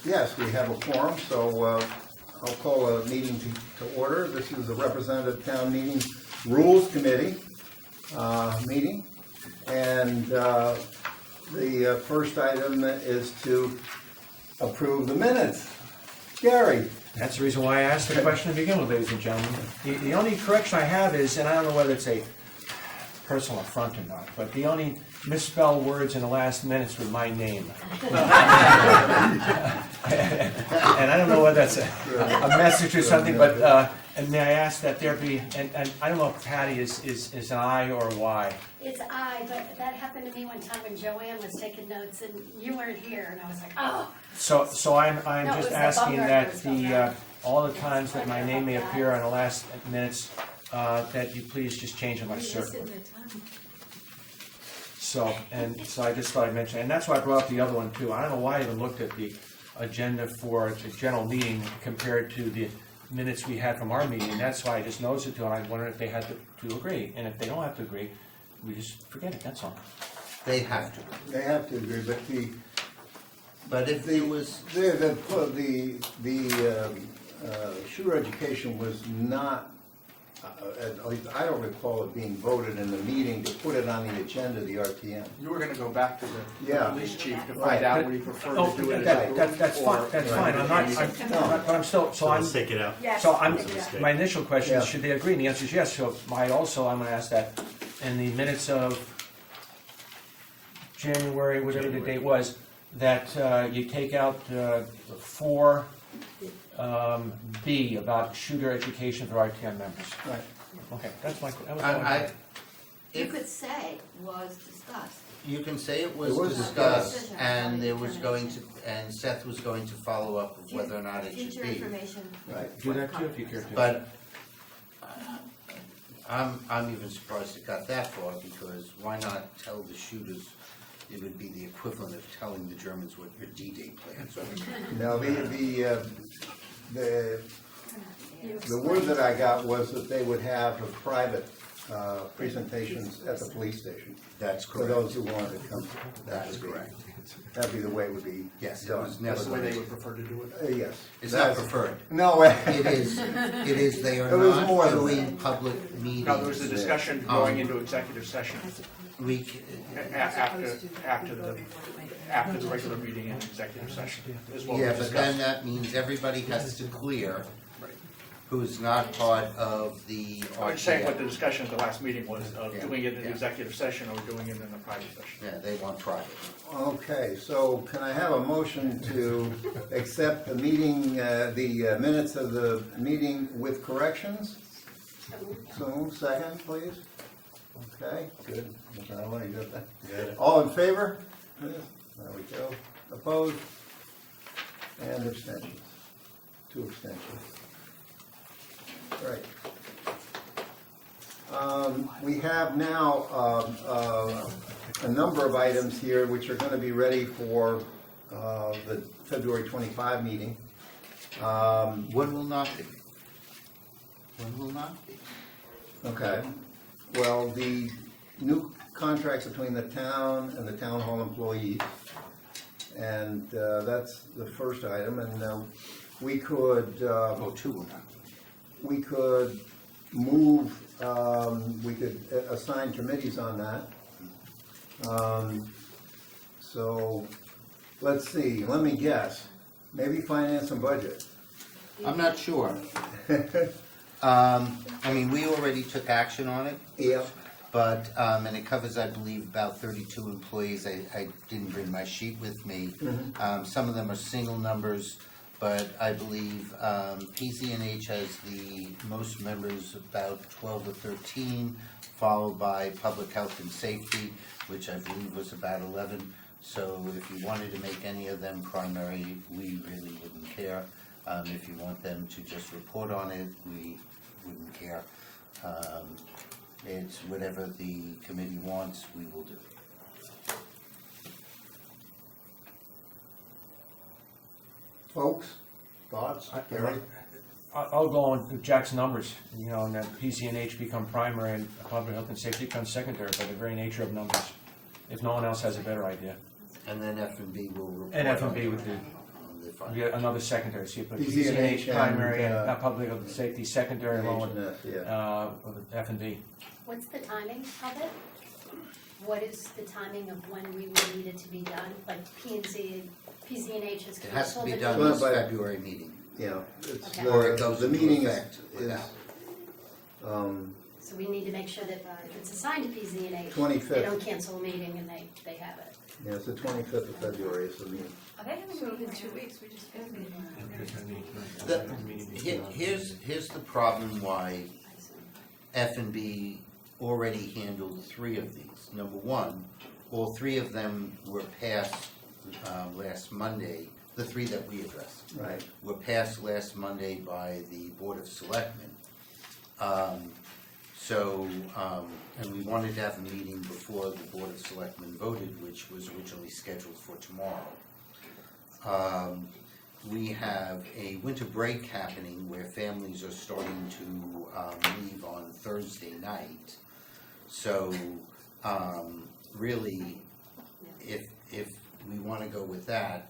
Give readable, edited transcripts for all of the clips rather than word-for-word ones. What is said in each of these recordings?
Yes, we have a quorum, so I'll call a meeting to order. This is the Representative Town Meeting Rules Committee meeting. And the first item is to approve the minutes. Gary? That's the reason why I asked the question to begin with, ladies and gentlemen. The only correction I have is, and I don't know whether it's a personal affront or not, but the only misspelled words in the last minutes were my name. And I don't know whether that's a message or something, but and may I ask that there be, and I don't know if Patty is an I or a Y. It's I, but that happened to me one time when Joanne was taking notes and you weren't here, and I was like, oh. So I'm No, it just was the asking Bumgarner that was the all the times that my name may appear on the last minutes, that you please just change them by circle. So I just thought I'd mention, and that's why I brought up the other one too. I don't know why I even looked at the agenda for the general meeting compared to the minutes we had from our meeting. That's why I just noticed it too, and I wondered if they had to agree. And if they don't have to agree, we just forget it, that's all. They have to. They have to agree, But if there was, the shooter education was not, at least I don't recall it being voted in the meeting to put it on the agenda, the RTM. You were gonna go back to the Yeah. police chief to Right. find out what he preferred Oh, to do it. that's fine, that's fine. I'm not, but I'm still, so I'm, Let's take it out. so I'm, Mistake. my initial question is, Yeah. should they agree? And the answer is yes. So I'm gonna ask that in the minutes of January, whatever the date was, that you take out 4B about shooter education for RTM members. Right. Okay, that was my You could say was discussed. you can say it It was was discussed, discussed. and there was going to, and Seth was going to follow up with whether or not it should Future be. information. Right. Do that too, if you care to. But I'm even surprised it got that far, because why not tell the shooters? It would be the equivalent of telling the Germans what your D-Day plans are. Now, the word that I got was that they would have a private presentations at the police station That's for correct. those who wanted to come. That is correct. That'd be the way it would be Yes, it done. was never That's the way they going would prefer to do it. Yes. It's not preferred. No, It is, they are It was not more than doing public meetings. No, there was a discussion going into executive session We, after the regular meeting in executive session is what we yeah, but then discussed. that means everybody has to clear Right. who's not part of the I'm saying what the RTM. discussion at the last meeting was, of Yeah. doing it in Yeah. executive session or doing it in a private session. Yeah, they want private. Okay, so can I have a motion to accept the meeting, the minutes of the meeting with corrections? So, second, please. Okay, good. I want to get that. All in favor? There we go. Opposed? And abstentions. 2 abstentions. Right. We have now a number of items here which are going to be ready for the February 25 meeting. When will not be? When will not be? Okay. Well, the new contracts between the town and the town hall employees, and that's the first item. And we could Two will not be. we could move, we could assign committees on that. So, let's see, let me guess, maybe finance and budget. I'm not sure. I mean, we already took action on it. Yeah. But, and it covers, I believe, about 32 employees. I didn't bring my sheet with me. Some of them are single numbers, but I believe PCNH has the most members, about 12 or 13, followed by Public Health and Safety, which I believe was about 11. So if you wanted to make any of them primary, we really wouldn't care. If you want them to just report on it, we wouldn't care. It's whatever the committee wants, we will do. Folks, thoughts? Gary? I'll go on with Jack's numbers, you know, and that PCNH become primary and public health and safety becomes secondary by the very nature of numbers, if no one else has a better idea. And then F&B will report. And F&B with the, on the we final. get another secondary, so you put PZ&H PZ&H primary, and, public safety secondary, along with, Yeah. with F&B. What's the timing of it? What is the timing of when we would need it to be done? Like PZ&H has It has to canceled be the done meeting? this February meeting. Yeah, it's, Okay. Or it goes the into meeting effect is, without. So we need to make sure that if it's assigned to PZ&H, 25th. they don't cancel a meeting and they have it. yeah, it's the 25th of February is the meeting. Are they having a meeting in 2 weeks? We just had a meeting. Here's the problem why F&B already handled 3 of these. Number one, all 3 of them were passed last Monday, the 3 that we addressed. Right. Were passed last Monday by the Board of Selectmen. And we wanted to have a meeting before the Board of Selectmen voted, which was originally scheduled for tomorrow. We have a winter break happening where families are starting to leave on Thursday night. So, really, if we wanna go with that,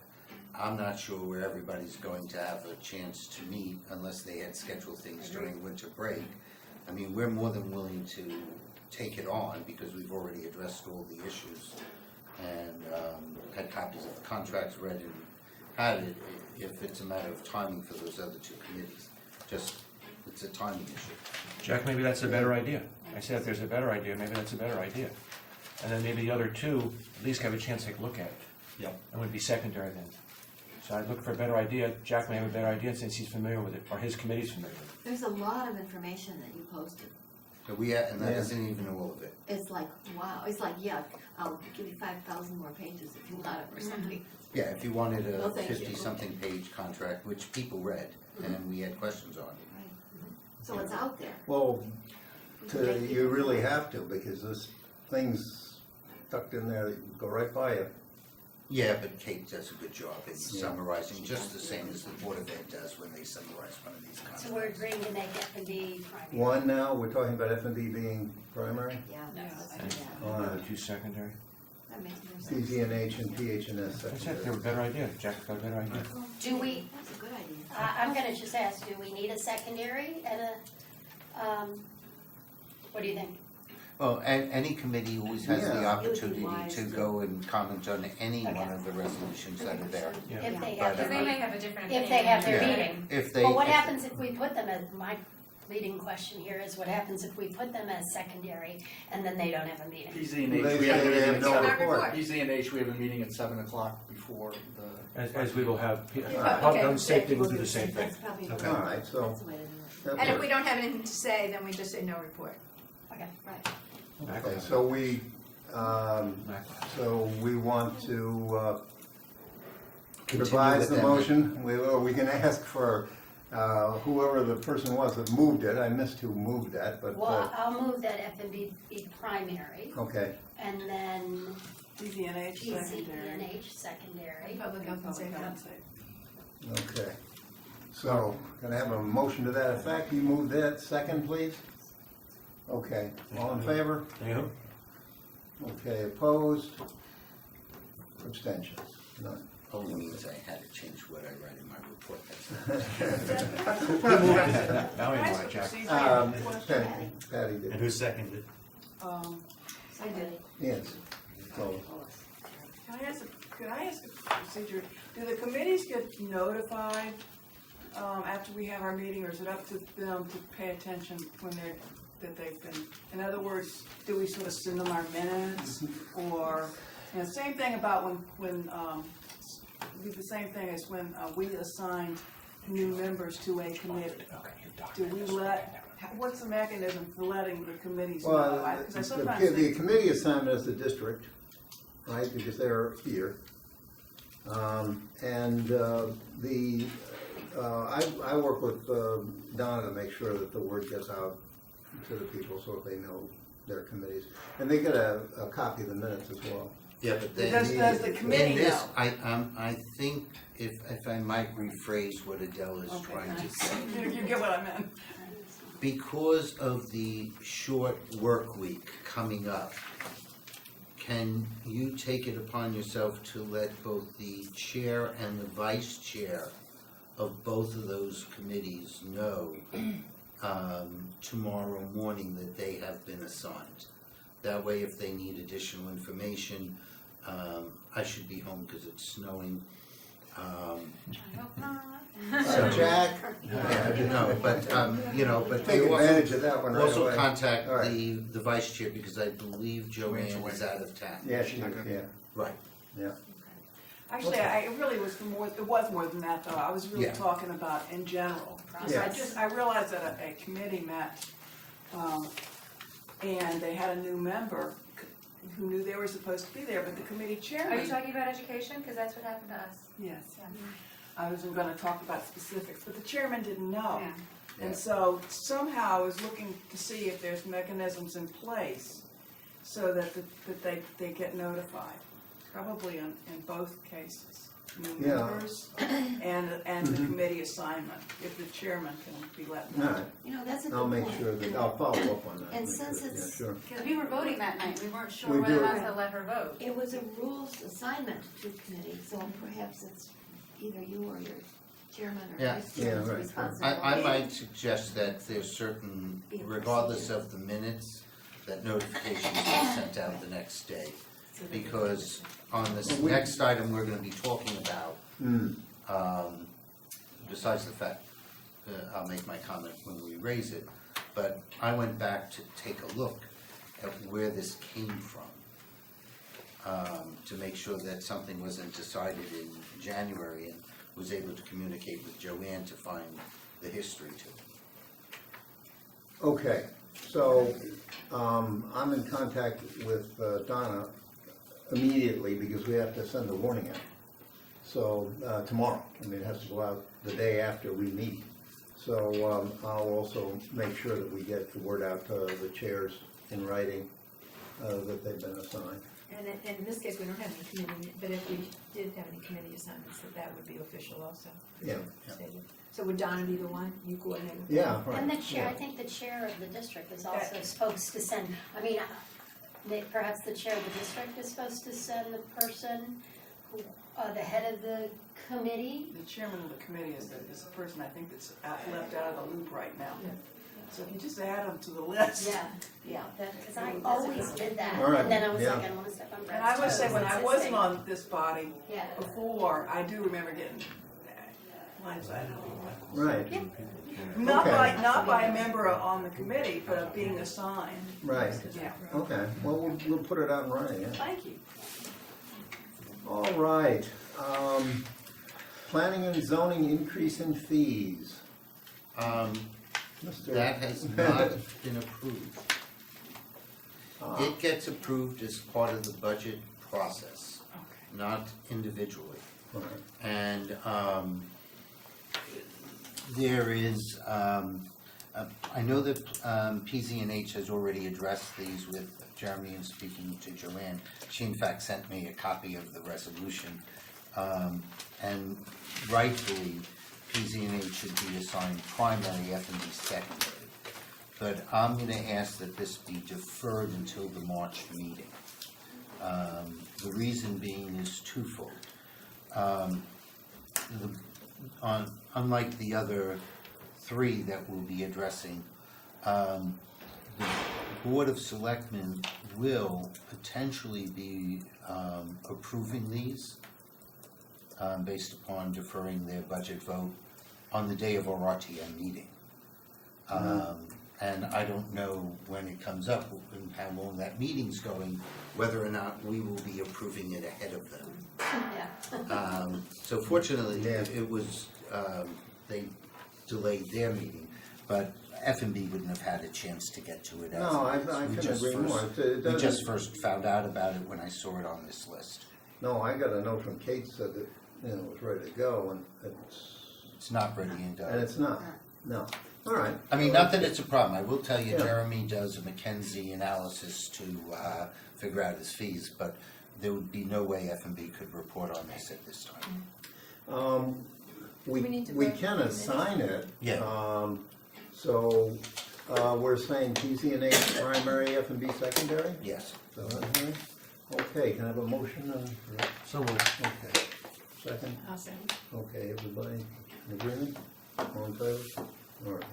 I'm not sure where everybody's going to have a chance to meet unless they had scheduled things during winter break. I mean, we're more than willing to take it on because we've already addressed all the issues and had copies of the contracts read and had it, if it's a matter of timing for those other 2 committees. Just, it's a timing issue. Jack, maybe that's a better idea. I said if there's a better idea, maybe that's a better idea. And then maybe the other 2, at least have a chance to take a look at it. Yeah. And would be secondary then. So I'd look for a better idea. Jack may have a better idea since he's familiar with it, or his committee's familiar with it. There's a lot of information that you posted. So and that isn't even all of it. It's like, wow, it's like, yeah, I'll give you 5,000 more pages if you want it or something. Yeah, if you wanted a Well, thank you. 50-something page contract, which people read, and we had questions on. Right. So it's out there. Well, you really have to, because this thing's tucked in there, that go right by you. Yeah, but Kate does a good job in summarizing, just the same as the Board of Ed does when they summarize one of these contracts. So we're agreeing to make F&B primary. One now, we're talking about F&B being primary, Yeah, that's, And yeah. the other 2 secondary. That makes more sense. PZ&H and PH&S I said they secondary. were a better idea. Jack's got a better idea. Do we, That's a good idea. I'm gonna just ask, do we need a secondary and what do you think? Well, and any committee always has the Yeah. opportunity wise to to- go and comment on any one of the resolutions that are there. Yeah. If they But, have Because they their, may have a different opinion. if they have their Yeah. meeting. If they. But what if- happens if we put them as, my leading question here is what happens if we put them as secondary and then they don't have a meeting? PZ&H, They we have a say they meeting have at no 7. report. PZ&H, we have a meeting at 7 o'clock before the. As we will have, okay. public safety will do the same thing. That's probably, Okay. All right, so, that's the way to do it. that And if works. we don't have anything to say, then we just say no report. Okay. Right. Okay, so we want to Continue revise with the them. motion. We can ask for whoever the person was that moved it. I missed who moved that, but, Well, I'll move that F&B be primary okay. and then PZ&H secondary. PZ&H secondary. Public health and safety. Okay. So, can I have a motion to that effect? You move that, second, please? Okay, all in favor? Yeah. Okay, opposed? Abstentions? None. Only means I had to change what I write in my report. Now you know it, Jack. Patty did. who seconded? I did. Yes. So, Could I ask a procedure? Do the committees get notified after we have our meeting, or is it up to them to pay attention when that they've been? In other words, do we sort of send them our minutes, or same thing about when the same thing as when we assigned new members to a committee. Do we what's the mechanism for letting the committees know? well, 'Cause I the sometimes the think- committee assignment is the district, right, because they're here. I work with Donna to make sure that the word gets out to the people so that they know their committees. And they get a copy of the minutes as well. Yeah, but Does then, the committee in this, know? I think if I might rephrase what Adele is trying to say. You get what I meant. Because of the short work week coming up, can you take it upon yourself to let both the chair and the vice chair of both of those committees know tomorrow morning that they have been assigned? That way, if they need additional information, I should be home because it's snowing. So Jack, But take you advantage of that one right also away. contact All right. the vice chair because I believe Joanne is out of town. Yeah, she is, yeah, Right. yeah. Actually, it really was more than that though, I was really Yeah. talking about in general. Because Yes. I realized that a committee met, and they had a new member who knew they were supposed to be there, but the committee chairman. Are you talking about education? Because that's what happened to us. Yes. Yeah. I wasn't gonna talk about specifics, but the chairman didn't know. Yeah. And so somehow I was looking to see if there's mechanisms in place so that they get notified, probably in both cases. New Yeah. members and the committee assignment, if the chairman can be let All know. right, You know, that's a good I'll point. make sure that, I'll follow up on that. And Make since sure- it's- Yeah, sure. Because we were voting that night, we weren't sure We whether or do. not to let her vote. It was a rules assignment to committee, so perhaps it's either you or your chairman or Yeah. vice chairman's Yeah, right. responsibility. I might suggest that there's certain, Be a regardless procedure. of the minutes, that notifications are sent out the next day. So that- Because on this Well, we- next item we're gonna be talking about, Hmm. besides the fact, I'll make my comment when we raise it, but I went back to take a look at where this came from, to make sure that something wasn't decided in January, and was able to communicate with Joanne to find the history to it. Okay, so, I'm in contact with Donna immediately because we have to send a warning out. So, tomorrow, I mean, it has to go out the day after we meet. So, I'll also make sure that we get the word out to the chairs in writing, that they've been assigned. And in this case, we don't have any committee, but if we did have any committee assignments, that would be official also. Yeah. Stated. So would Donna be the one, you coordinate with? Yeah, right. And the chair, yeah. I think the chair of the district is also supposed to send, I mean, perhaps the chair of the district is supposed to send the person, who, the head of the committee. The chairman of the committee is the person I think that's left out of the loop right now. Yeah. So if you just add them to the list. Yeah, because I always did that, All right, and then I was yeah. like, I don't wanna step on And I Brad's must say, toes. when I It's wasn't his on this body Yeah. before, I do remember getting blindsided. Right, Not Okay. not by a member on the committee, but of being assigned. right. Yeah. Okay, well, we'll put it out in writing, yeah. Thank you. All right, planning and zoning increase in fees. Mr. That has not been approved. Ah, It gets approved as part of the budget process, not individually. right. And there is, I know that PZ&H has already addressed these with Jeremy and speaking to Joanne. She in fact sent me a copy of the resolution. And rightfully, PZ&H should be assigned primary, F&B secondary. But I'm gonna ask that this be deferred until the March meeting. The reason being is twofold. Unlike the other three that we'll be addressing, the Board of Selectmen will potentially be approving these based upon deferring their budget vote on the day of our RTM meeting. And I don't know when it comes up and how long that meeting's going, whether or not we will be approving it ahead of them. Yeah. So fortunately, Yeah. it was, they delayed their meeting, but F&B wouldn't have had a chance to get to it as No, I it is. We couldn't just agree first- more. It We doesn't- just first found out about it when I saw it on this list. No, I got a note from Kate said that, you know, it was ready to go, and It's not ready and and done. it's not, no. All right. I mean, not that it's a problem, I will tell you, Yeah. Jeremy does a McKinsey analysis to figure out his fees, but there would be no way F&B could report on this at this time. We need to We vote can on it. assign it. Yeah. So, we're saying PZ&H primary, F&B secondary? Yes. So, okay. Okay, can I have a motion? So moved. Okay, second? I'll say. Okay, everybody in agreement? All in favor? All right.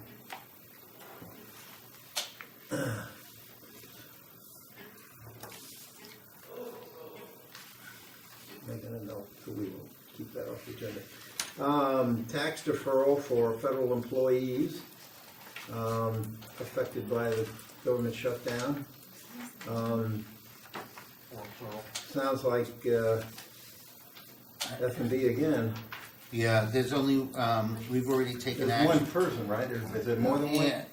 Making a note, so we will keep that off the agenda. Tax deferral for federal employees affected by the government shutdown. Sounds like F&B again. Yeah, there's only, we've already taken There's action. one person, right? Is it more than one? Yeah,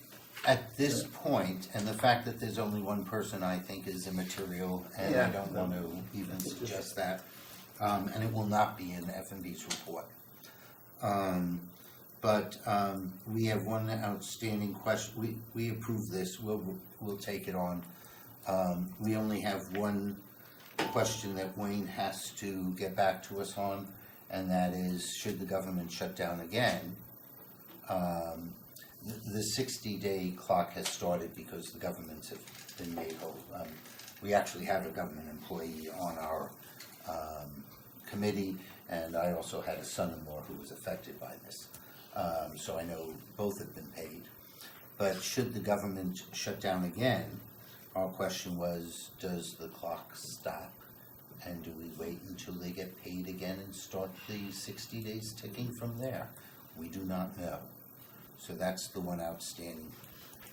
at this point, and the fact that there's only one person, I think, is immaterial, and I Yeah. don't want to even suggest that. And it will not be in F&B's report. But we have one outstanding question. We approve this, we'll take it on. We only have one question that Wayne has to get back to us on, and that is, should the government shut down again? The 60-day clock has started because the governments have been made whole. We actually have a government employee on our committee, and I also had a son-in-law who was affected by this. So I know both have been paid. But should the government shut down again, our question was, does the clock stop? And do we wait until they get paid again and start the 60 days ticking from there? We do not know. So that's the one outstanding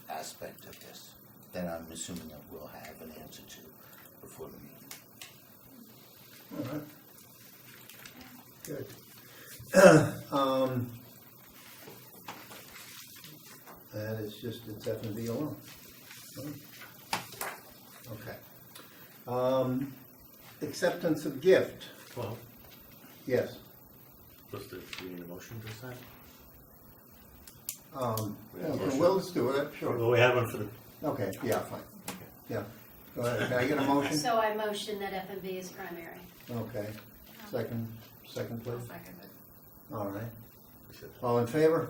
aspect of this that I'm assuming that we'll have an answer to before the meeting. All right. Good. And it's F&B alone. Okay. Acceptance of gift. Well, Yes. what's the, do you need a motion to decide? Well, let's do it, sure. Well, we have one for the, Okay, yeah, fine. Yeah. Go ahead. Can I get a motion? So I motion that F&B is primary. Okay. Second, I'll please. second it. All right. All in favor?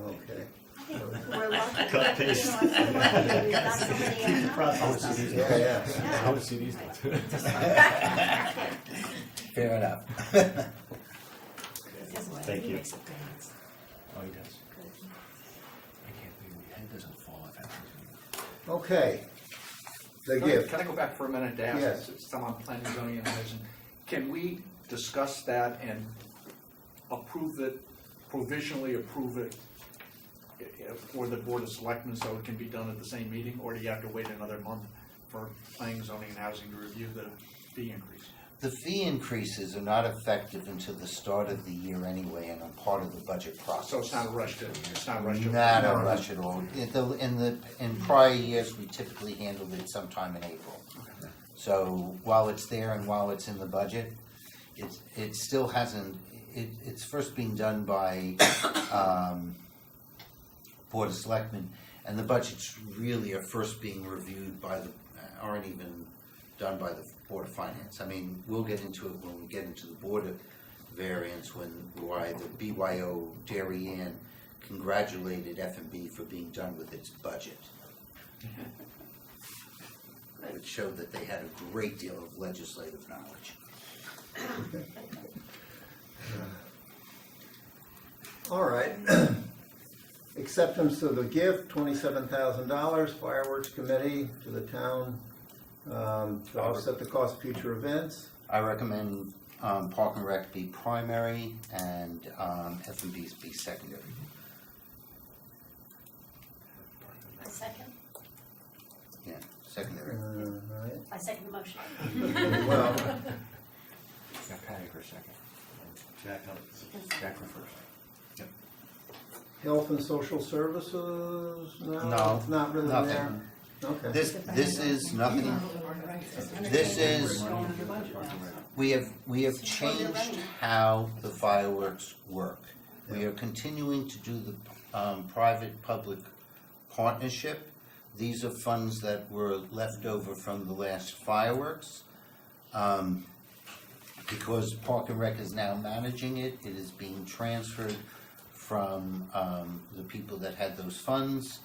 Okay. We're lucky. Cut, paste. You know, I'm so lucky. We've got somebody in I want to see these. Yeah, yeah. I want to see these. Fair enough. thank you. Oh, he does. I can't believe my head doesn't fall off after. Okay. The Can I- gift. Can I go back for a minute to Yes. ask someone on planning, zoning, and housing? Can we discuss that and approve it, provisionally approve it for the Board of Selectmen so it can be done at the same meeting? Or do you have to wait another month for planning, zoning, and housing to review the fee increase? The fee increases are not effective until the start of the year anyway, and are part of the budget process. So it's not a rush to, it's not a rush to. Not a rush at all. In prior years, we typically handled it sometime in April. So while it's there and while it's in the budget, it still hasn't, it's first being done by Board of Selectmen, and the budgets really are first being reviewed by aren't even done by the Board of Finance. I mean, we'll get into it when we get into the Board of Variance, why the BYO Darien congratulated F&B for being done with its budget. It showed that they had a great deal of legislative knowledge. All right. Acceptance of the gift, $27,000, fireworks committee to the town to offset the cost of future events. I recommend Park and Rec be primary and F&B be secondary. I second. Yeah, secondary. All right. I second the motion. Well, Got Patty for a second. Jack for first. health and social services, No, it's not really nothing. there. Okay. This is nothing, this is, we have changed how the fireworks work. We are continuing to do the private-public partnership. These are funds that were left over from the last fireworks. Because Park and Rec is now managing it, it is being transferred from the people that had those funds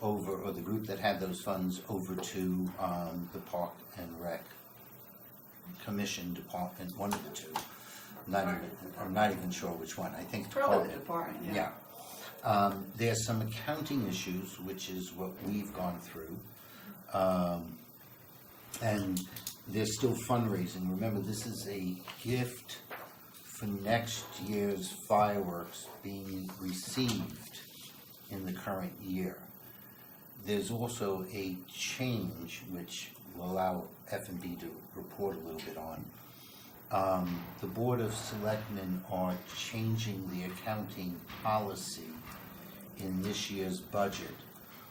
over, or the group that had those funds over to the Park and Rec commission department, one of the two. I'm not even sure which one, I think Probably department. the department, yeah. Yeah. There's some accounting issues, which is what we've gone through. And there's still fundraising. Remember, this is a gift for next year's fireworks being received in the current year. There's also a change, which will allow F&B to report a little bit on. The Board of Selectmen are changing the accounting policy in this year's budget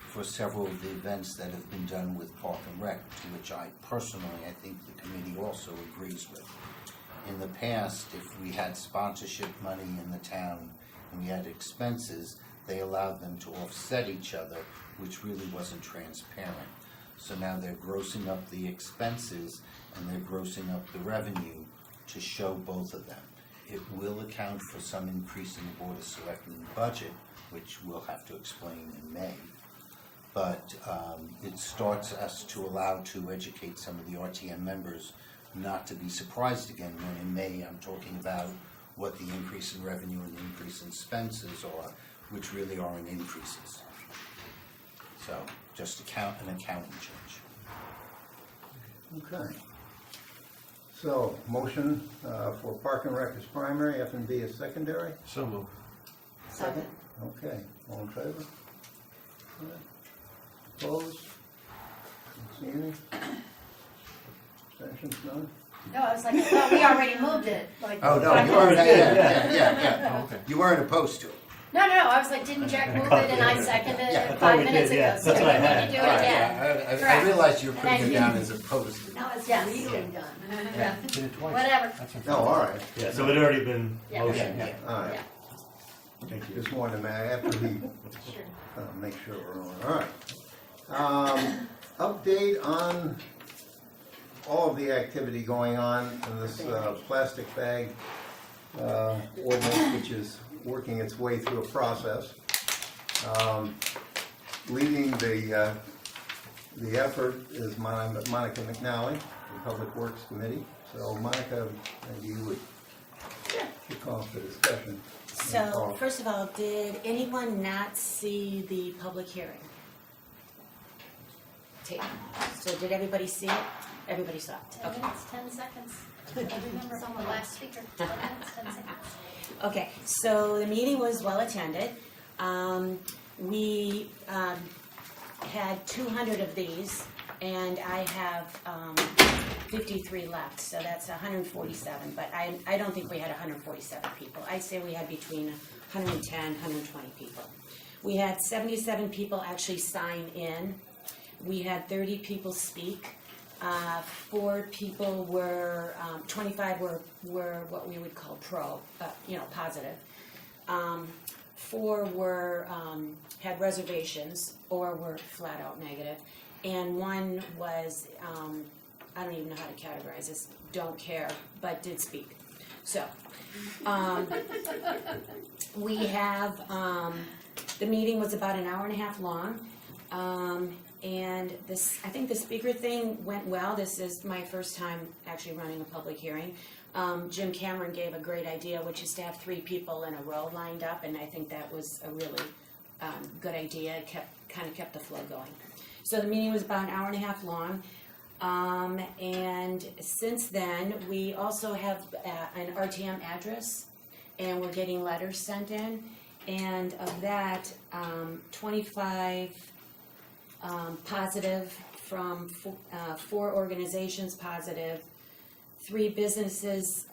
for several of the events that have been done with Park and Rec, to which I think the committee also agrees with. In the past, if we had sponsorship money in the town and we had expenses, they allowed them to offset each other, which really wasn't transparent. So now they're grossing up the expenses and they're grossing up the revenue to show both of them. It will account for some increase in the Board of Selectmen budget, which we'll have to explain in May. But it starts us to allow to educate some of the RTM members not to be surprised again when in May I'm talking about what the increase in revenue and the increase in expenses are, which really aren't increases. So just an accounting change. Okay. So, motion for Park and Rec is primary, F&B is secondary? So moved. Second. Okay, all in favor? All right. Opposed? Don't see any? Abstentions, none? No, I was like, I thought we already moved it, like. Oh, no, 5 you weren't, minutes ago. yeah. Okay. You weren't opposed to it. No, I was like, didn't Jack move it and I seconded Yeah, I it thought 5 we minutes did, ago, yeah. so That's we what I need had. to do it Right, again. yeah, I Correct. realize you're putting And it I down didn't- as opposed to. Now it's Yes. legally done. Yeah, Did it twice. whatever. That's No, all right, Yeah, so it had already been Yeah. motioned. Yeah. all right. Thank you. Just wanted to, after he, Sure. make sure we're on. All right. Update on all of the activity going on in this plastic bag ordinance, which is working its way through a process. Leading the effort is Monica McNally, the Public Works Committee. So Monica, maybe you would kick off the discussion. So, first of all, did anyone not see the public hearing? Tape. So did everybody see it? Everybody saw it? 10 Okay. minutes, 10 seconds. I remember from the last speaker, 10 minutes, 10 seconds. Okay, so the meeting was well attended. We had 200 of these, and I have 53 left, so that's 147. But I don't think we had 147 people. I'd say we had between 110, 120 people. We had 77 people actually sign in. We had 30 people speak. 4 people were, 25 were what we would call positive. 4 were, had reservations or were flat out negative. And 1 was, I don't even know how to categorize this, don't care, but did speak. So, we have, the meeting was about an hour and a half long. And this, I think the speaker thing went well. This is my first time actually running a public hearing. Jim Cameron gave a great idea, which is to have 3 people in a row lined up, and I think that was a really good idea. It kind of kept the flow going. So the meeting was about an hour and a half long. And since then, we also have an RTM address, and we're getting letters sent in. And of that, 25 positive from 4 organizations positive, 3 businesses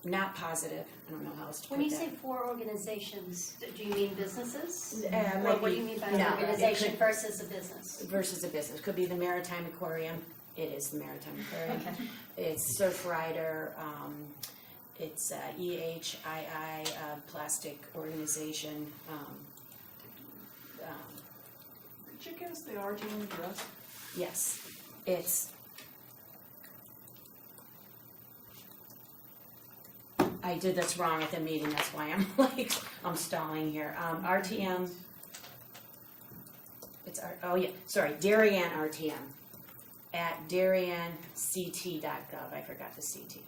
not positive. I don't know how else to put When you that. say 4 organizations, do you mean businesses? Might What do be- you mean by no, an it organization could- versus a business? Versus a business. Could be the Maritime Aquarium. It is the Maritime Aquarium. Okay. It's Surf Rider. It's EHII, plastic organization. Could you give us the RTM address? Yes, it's. I did this wrong at the meeting, that's why I'm I'm stalling here. RTM, it's, Darien RTM at DarienCT.gov. I forgot the CT.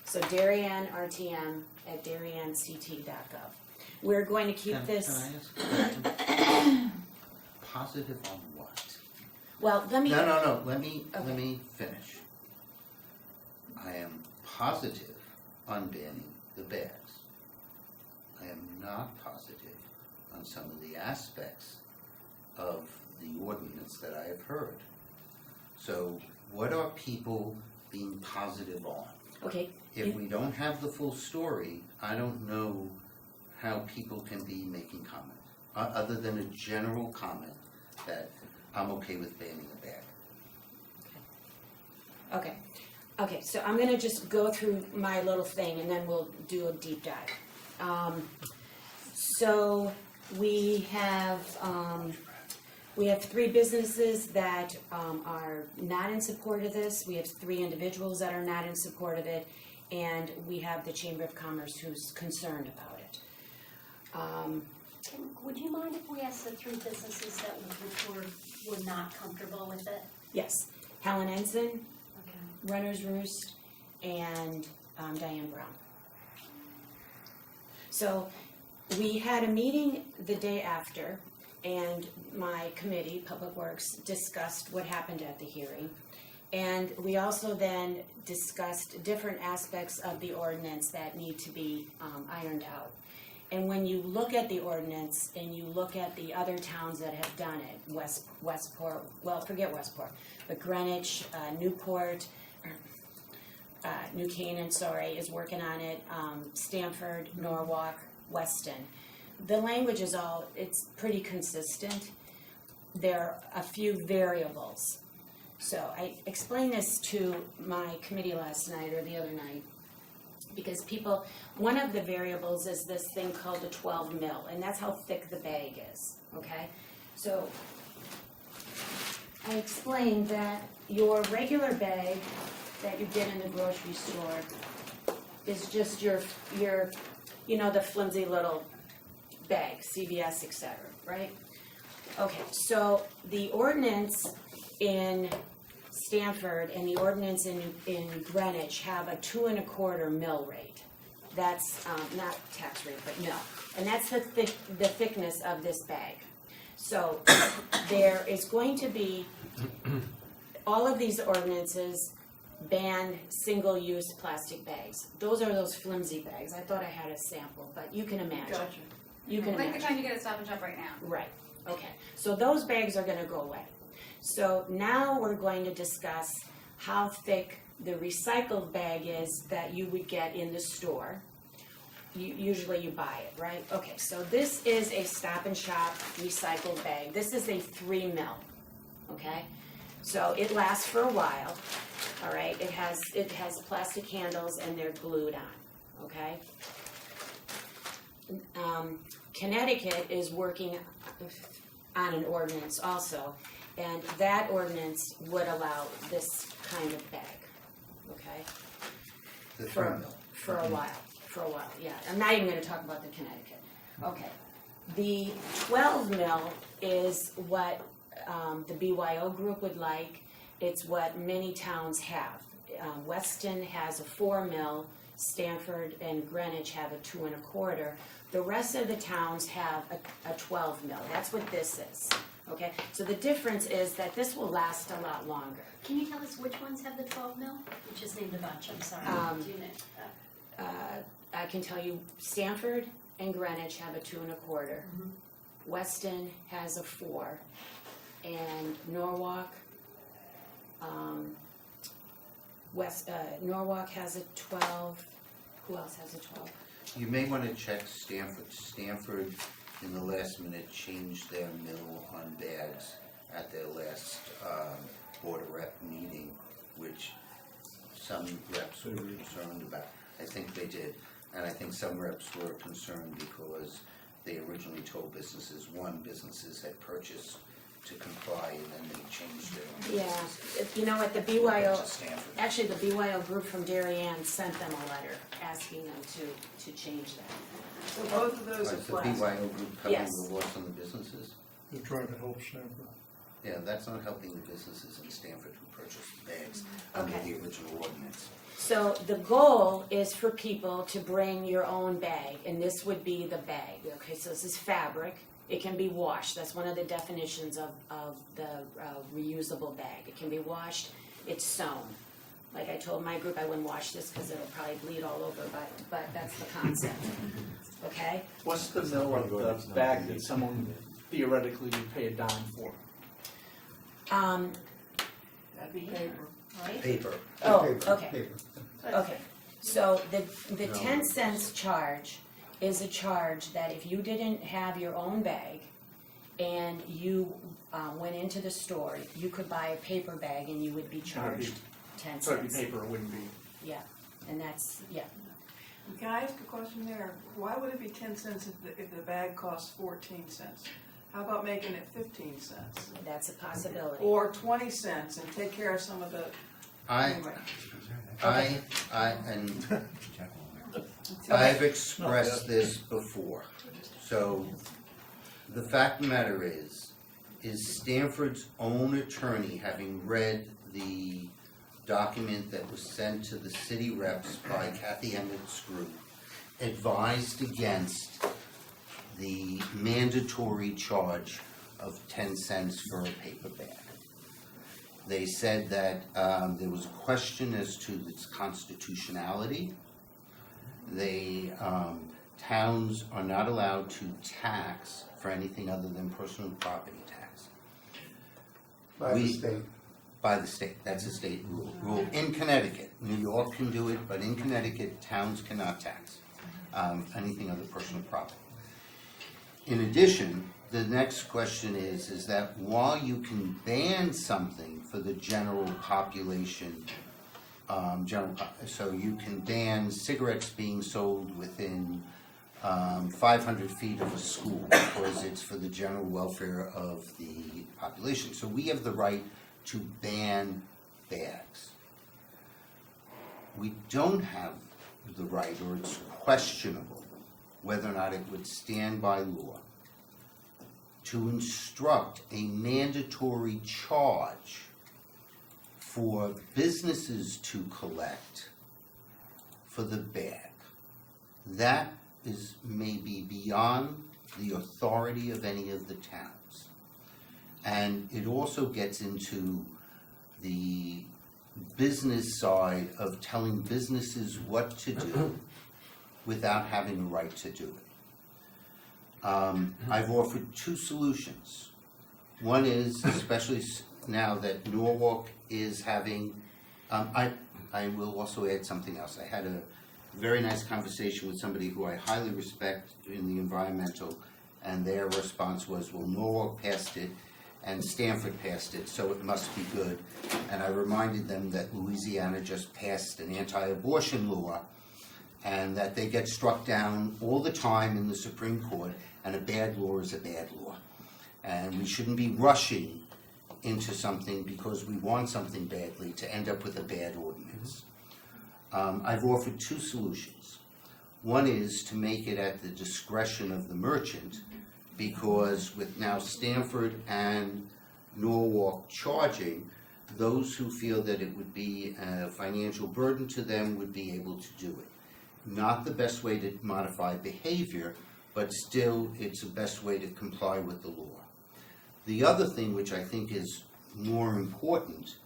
So Darien RTM at DarienCT.gov. We're going to keep Can this. I ask a question? Positive on what? Well, let me. No, let me Okay. finish. I am positive on banning the bags. I am not positive on some of the aspects of the ordinance that I have heard. So what are people being positive on? Okay. If we don't have the full story, I don't know how people can be making comment, other than a general comment that I'm okay with banning a bag. Okay, so I'm gonna just go through my little thing and then we'll do a deep dive. So we have 3 businesses that are not in support of this. We have 3 individuals that are not in support of it. And we have the Chamber of Commerce who's concerned about it. Would you mind if we asked the 3 businesses that were not comfortable with it? Yes, Helen Ensign, Okay. Runner's Roost, and Diane Brown. So we had a meeting the day after, and my committee, Public Works, discussed what happened at the hearing. And we also then discussed different aspects of the ordinance that need to be ironed out. And when you look at the ordinance and you look at the other towns that have done it, Westport, well, forget Westport, but Greenwich, Newport, New Canaan, is working on it, Stamford, Norwalk, Weston. The language is it's pretty consistent. There are a few variables. So I explained this to my committee last night or the other night because one of the variables is this thing called a 12 mil, and that's how thick the bag is, okay? So I explained that your regular bag that you get in the grocery store is just your the flimsy little bag, CVS, etc., right? Okay, so the ordinance in Stamford and the ordinance in Greenwich have a 2 1/4 mil rate. That's not tax rate, but mil. And that's the thickness of this bag. So there is going to be, all of these ordinances ban single-use plastic bags. Those are those flimsy bags. I thought I had a sample, but you can imagine. Gotcha. You can Like imagine. you're trying to get a Stop and Shop right now. Right, okay. So those bags are gonna go away. So now we're going to discuss how thick the recycled bag is that you would get in the store. Usually you buy it, right? Okay, so this is a Stop and Shop recycled bag. This is a 3 mil, okay? So it lasts for a while, all right? It has plastic handles and they're glued on, okay? Connecticut is working on an ordinance also, and that ordinance would allow this kind of bag, okay? The For 3 mil. For a while, yeah. I'm not even gonna talk about the Connecticut. Okay. The 12 mil is what the BYO group would like. It's what many towns have. Weston has a 4 mil, Stamford and Greenwich have a 2 1/4. The rest of the towns have a 12 mil. That's what this is. Okay, so the difference is that this will last a lot longer. Can you tell us which ones have the 12 mil? You just named a bunch, I'm sorry. Do you know? I can tell you Stamford and Greenwich have a 2 1/4. Mhm. Weston has a 4, and Norwalk, Norwalk has a 12. Who else has a 12? You may want to check Stanford. Stanford, in the last minute, changed their mill on bags at their last Board of Rep meeting, which some reps were concerned about. I think they did. And I think some reps were concerned because they originally told businesses had purchased to comply, and then they changed their Yeah, you know what, the to BYO, Stanford. actually the BYO group from Darien sent them a letter asking them to change that. So both of those are Is the plastic. BYO group covering Yes. the loss on the businesses? They're trying to help Stanford. Yeah, that's not helping the businesses in Stamford who purchased the bags under Okay. the original ordinance. So the goal is for people to bring your own bag, and this would be the bag, okay, so this is fabric, it can be washed, that's one of the definitions of the reusable bag, it can be washed, it's sewn. Like I told my group, I wouldn't wash this because it'll probably bleed all over, but that's the concept, okay? What's the mill of the bag that someone theoretically would pay a dime for? That'd be paper. Right? Paper. Oh, Paper, okay. paper. Okay, so the 10 cents charge is a charge that if you didn't have your own bag and you went into the store, you could buy a paper bag and you would be charged 10 So it'd be cents. paper, it wouldn't be. Yeah, and that's, yeah. Can I ask a question there? Why would it be 10 cents if the bag costs 14 cents? How about making it 15 cents? That's a possibility. Or 20 cents and take care of some of the, anyway. And I've expressed this before. So the fact of the matter is Stanford's own attorney, having read the document that was sent to the city reps by Kathy Emmett's group, advised against the mandatory charge of 10 cents for a paper bag. They said that there was a question as to its constitutionality. Towns are not allowed to tax for anything other than personal property tax. By the state. By the state, that's a state rule. In Connecticut, New York can do it, but in Connecticut, towns cannot tax anything other personal property. In addition, the next question is that while you can ban something for the general population, so you can ban cigarettes being sold within 500 feet of a school because it's for the general welfare of the population. So we have the right to ban bags. We don't have the right, or it's questionable, whether or not it would stand by law to instruct a mandatory charge for businesses to collect for the bag. That is maybe beyond the authority of any of the towns. And it also gets into the business side of telling businesses what to do without having a right to do it. I've offered two solutions. One is, especially now that Norwalk is having, I will also add something else. I had a very nice conversation with somebody who I highly respect in the environmental, and their response was, well, Norwalk passed it and Stanford passed it, so it must be good. And I reminded them that Louisiana just passed an anti-abortion law, and that they get struck down all the time in the Supreme Court, and a bad law is a bad law. And we shouldn't be rushing into something because we want something badly to end up with a bad ordinance. I've offered two solutions. One is to make it at the discretion of the merchant, because with now Stanford and Norwalk charging, those who feel that it would be a financial burden to them would be able to do it. Not the best way to modify behavior, but still it's the best way to comply with the law. The other thing, which I think is more important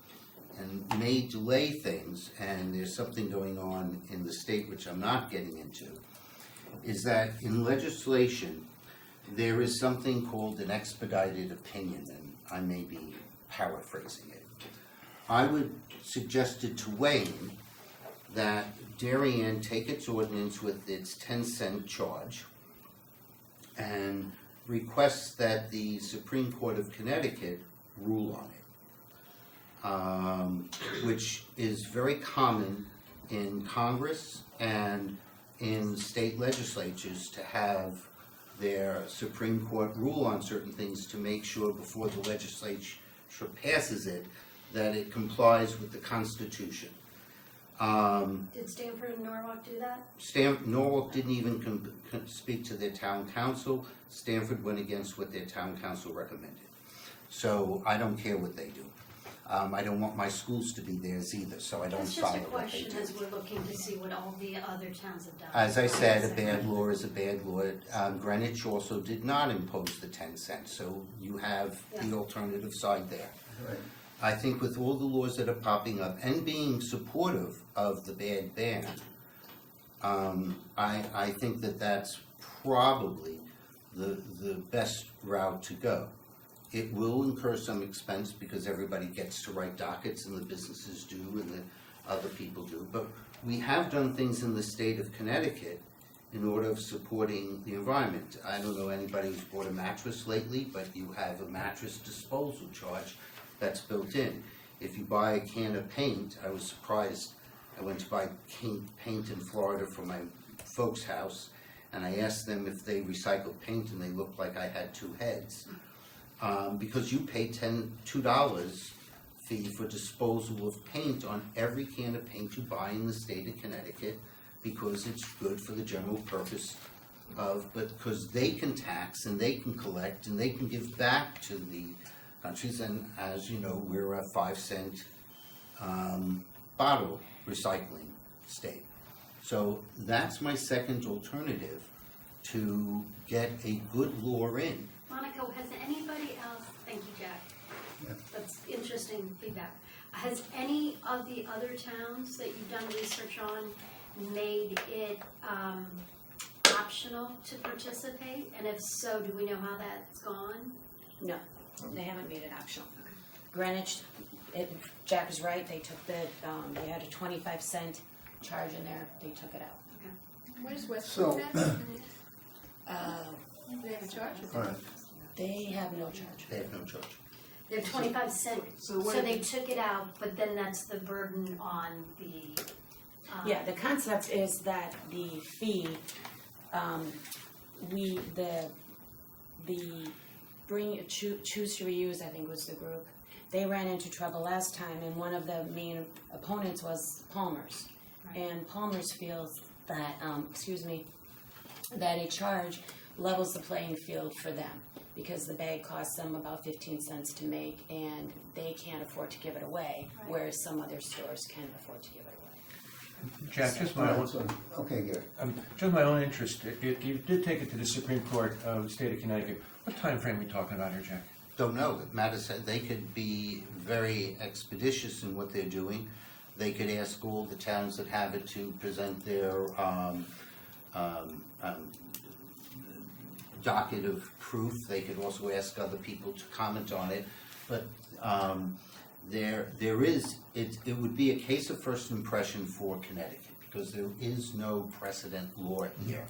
and may delay things, and there's something going on in the state which I'm not getting into, is that in legislation there is something called an expedited opinion, and I may be paraphrasing it. I would suggest it to Wayne that Darien take its ordinance with its 10-cent charge and request that the Supreme Court of Connecticut rule on it, which is very common in Congress and in state legislatures to have their Supreme Court rule on certain things to make sure before the legislature passes it that it complies with the Constitution. Did Stanford and Norwalk do that? Norwalk didn't even speak to their town council. Stanford went against what their town council recommended. So I don't care what they do. I don't want my schools to be theirs either, so I don't It's just follow a what they question do. as we're looking to see what all the other towns have done. As I said, a bad law is a bad law. Greenwich also did not impose the 10 cents, so you have the alternative side there. Right. I think with all the laws that are popping up and being supportive of the bad ban, I think that that's probably the best route to go. It will incur some expense because everybody gets to write dockets and the businesses do and the other people do. But we have done things in the state of Connecticut in order of supporting the environment. I don't know anybody who's bought a mattress lately, but you have a mattress disposal charge that's built in. If you buy a can of paint, I was surprised. I went to buy paint in Florida for my folks' house, and I asked them if they recycled paint, and they looked like I had two heads. Because you pay $2 fee for disposal of paint on every can of paint you buy in the state of Connecticut, because it's good for the general purpose of, but because they can tax and they can collect and they can give back to the countries, and as you know, we're a 5-cent bottle recycling state. So that's my second alternative, to get a good law in. Monica, has anybody else, thank you, Jack. Yeah. That's interesting feedback. Has any of the other towns that you've done research on made it optional to participate? And if so, do we know how that's gone? No, they haven't made it optional. Greenwich, Jack is right, they took they had a 25-cent charge in there, they took it out. What is West So- Point at? Do they have a charge? All right. They have no charge. They have no charge. They're 25 cents, So so what- they took it out, but then that's the burden on the. Yeah, the concept is that the fee, choose to reuse, I think was the group. They ran into trouble last time, and one of the main opponents was Palmer's. Right. And Palmer's feels that, that a charge levels the playing field for them, because the bag costs them about 15 cents to make, and they can't afford to give it away, Right. whereas some other stores can afford to give it away. Jack, just All my right, own, so, okay, Gary. just my own interest, if you did take it to the Supreme Court of the state of Connecticut, what time frame are we talking about here, Jack? Don't know. It matters. They could be very expeditious in what they're doing. They could ask all the towns that have it to present their docket of proof. They could also ask other people to comment on it. But it would be a case of first impression for Connecticut, because there is no precedent law here.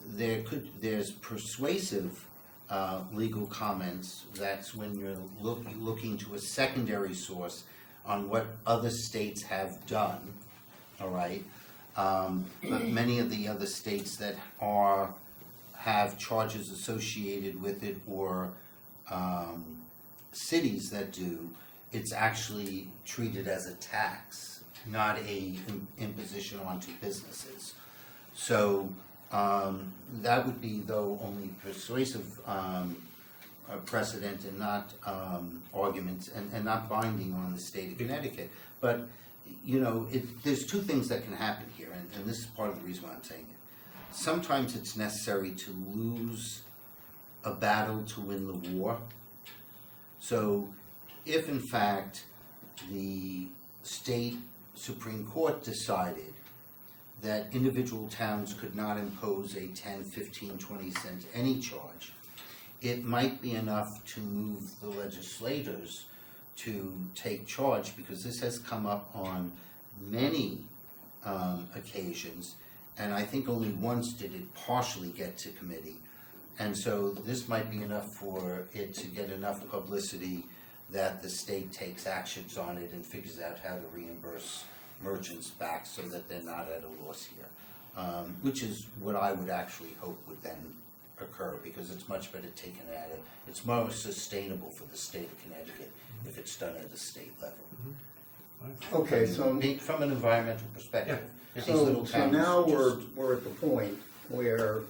There's persuasive legal comments. That's when you're looking to a secondary source on what other states have done, all right? But many of the other states that have charges associated with it, or cities that do, it's actually treated as a tax, not a imposition onto businesses. So that would be, though, only persuasive precedent and not arguments, and not binding on the state of Connecticut. But, you know, there's two things that can happen here, and this is part of the reason why I'm saying it. Sometimes it's necessary to lose a battle to win the war. So if, in fact, the state Supreme Court decided that individual towns could not impose a 10, 15, 20 cent any charge, it might be enough to move the legislators to take charge, because this has come up on many occasions, and I think only once did it partially get to committee. And so this might be enough for it to get enough publicity that the state takes actions on it and figures out how to reimburse merchants back so that they're not at a loss here, which is what I would actually hope would then occur, because it's much better taken at it. It's more sustainable for the state of Connecticut if it's done at a state level. Okay, so, From an environmental perspective, these so little towns now just- we're at the point where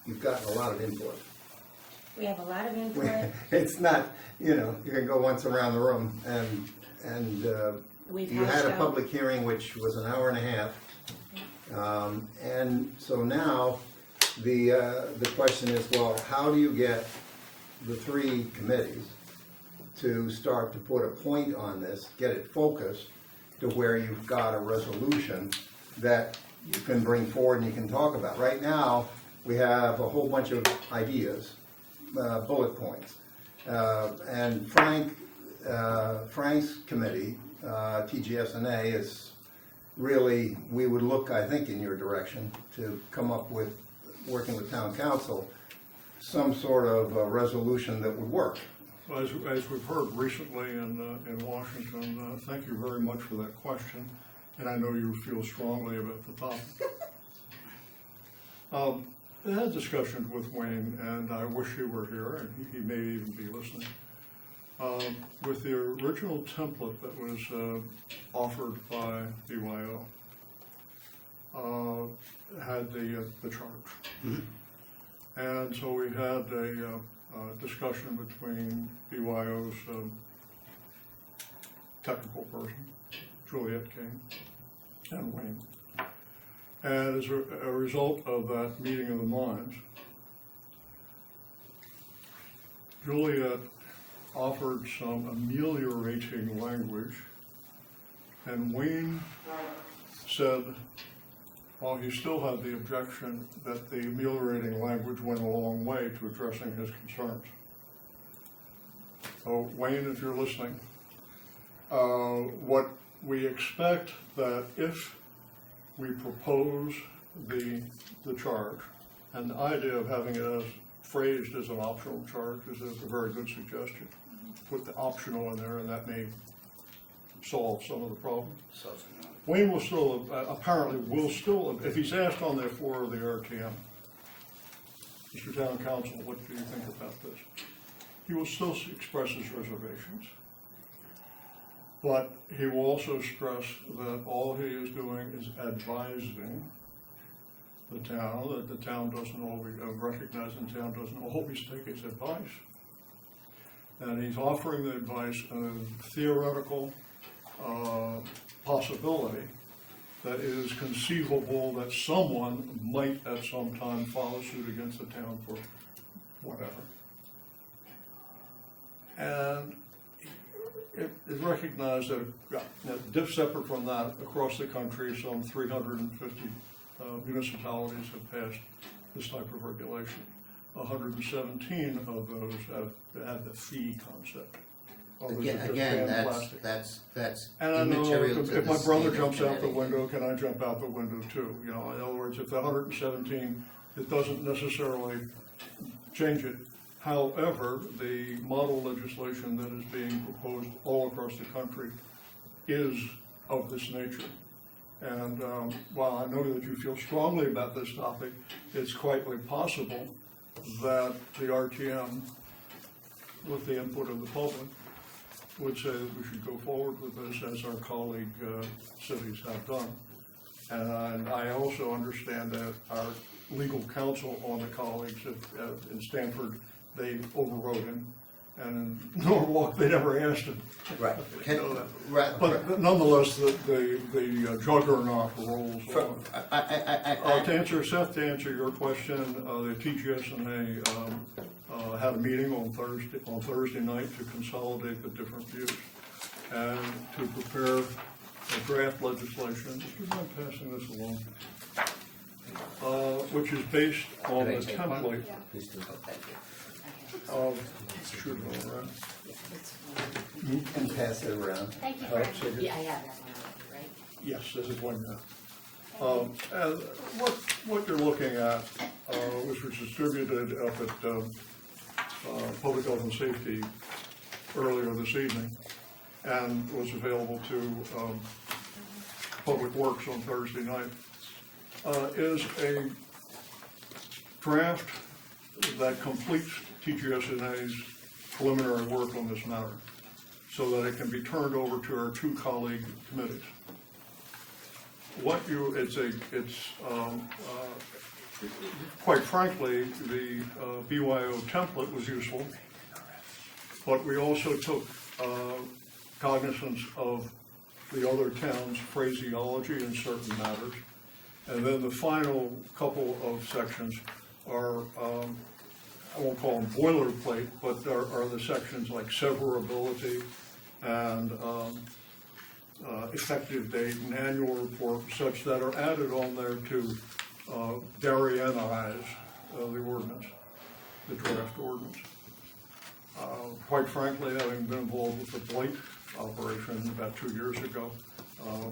you've gotten a lot of input. We have a lot of input. It's not, you can go once around the room, and We've you had hashed a out- public hearing, which was an hour and a half. And so now, the question is, well, how do you get the three committees to start to put a point on this, get it focused to where you've got a resolution that you can bring forward and you can talk about? Right now, we have a whole bunch of ideas, bullet points. And Frank's committee, TGS&A, is really, we would look, I think, in your direction to come up with, working with town council, some sort of resolution that would work. As we've heard recently in Washington, thank you very much for that question, and I know you feel strongly about the topic. I had discussions with Wayne, and I wish he were here, and he may even be listening. With the original template that was offered by BYO, had the charge. Mm-hmm. And so we had a discussion between BYO's technical person, Juliet King, and Wayne. And as a result of that meeting of the minds, Juliet offered some ameliorating language, and Wayne said, while he still had the objection, that the ameliorating language went a long way to addressing his concerns. So Wayne, if you're listening, what we expect that if we propose the charge, and the idea of having it as phrased as an optional charge is a very good suggestion. Put the optional in there, and that may solve some of the problems. Wayne will still, apparently will still, if he's asked on the floor of the RTM, Mr. Town Council, what do you think about this? He will still express his reservations. But he will also stress that all he is doing is advising the town, that the town doesn't always, recognizing the town doesn't always take his advice. And he's offering the advice and a theoretical possibility that it is conceivable that someone might at some time file suit against the town for whatever. And it is recognized that, separate from that, across the country, some 350 municipalities have passed this type of regulation. 117 of those have had the fee concept. Others have just Again, banned plastic. that's And I know immaterial if to my the brother state of jumps out the Connecticut. window, can I jump out the window too? In other words, if the 117, it doesn't necessarily change it. However, the model legislation that is being proposed all across the country is of this nature. And while I know that you feel strongly about this topic, it's quite possible that the RTM, with the input of the public, would say that we should go forward with this as our colleague cities have done. And I also understand that our legal counsel on the colleagues in Stanford, they overrode him, and in Norwalk, they never asked him. Right. I know that. Right. But nonetheless, the juggernaut rolls on. To answer your question, the TGS&A had a meeting on Thursday night to consolidate the different views and to prepare a draft legislation. Just mind passing this along, which is based on the template Please do. Thank you. of. Should go around. You can pass it around. Thank you, Right, Frank. so just- Yeah, I have that one already, right? Yes, this is one now. And what you're looking at, which was distributed up at Public Health and Safety earlier this evening, and was available to Public Works on Thursday night, is a draft that completes TGS&A's preliminary work on this matter, so that it can be turned over to our two colleague committees. quite frankly, the BYO template was useful, but we also took cognizance of the other towns' phraseology in certain matters. And then the final couple of sections are, I won't call them boilerplate, but are the sections like severability and effective date and annual report, such that are added on there to Darien-ize the ordinance, the draft ordinance. Quite frankly, having been involved with the blight operation about 2 years ago,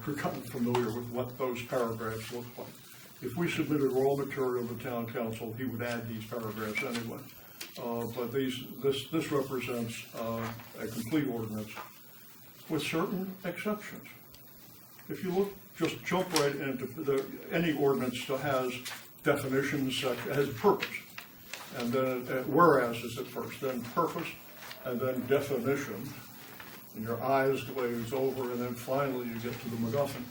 we're kind of familiar with what those paragraphs look like. If we submitted raw material to town council, he would add these paragraphs anyway. But this represents a complete ordinance with certain exceptions. If you look, just jump right into any ordinance that has definitions, has purpose, and then whereas is at first, then purpose, and then definition, and your eyes glaze over, and then finally you get to the MacGuffin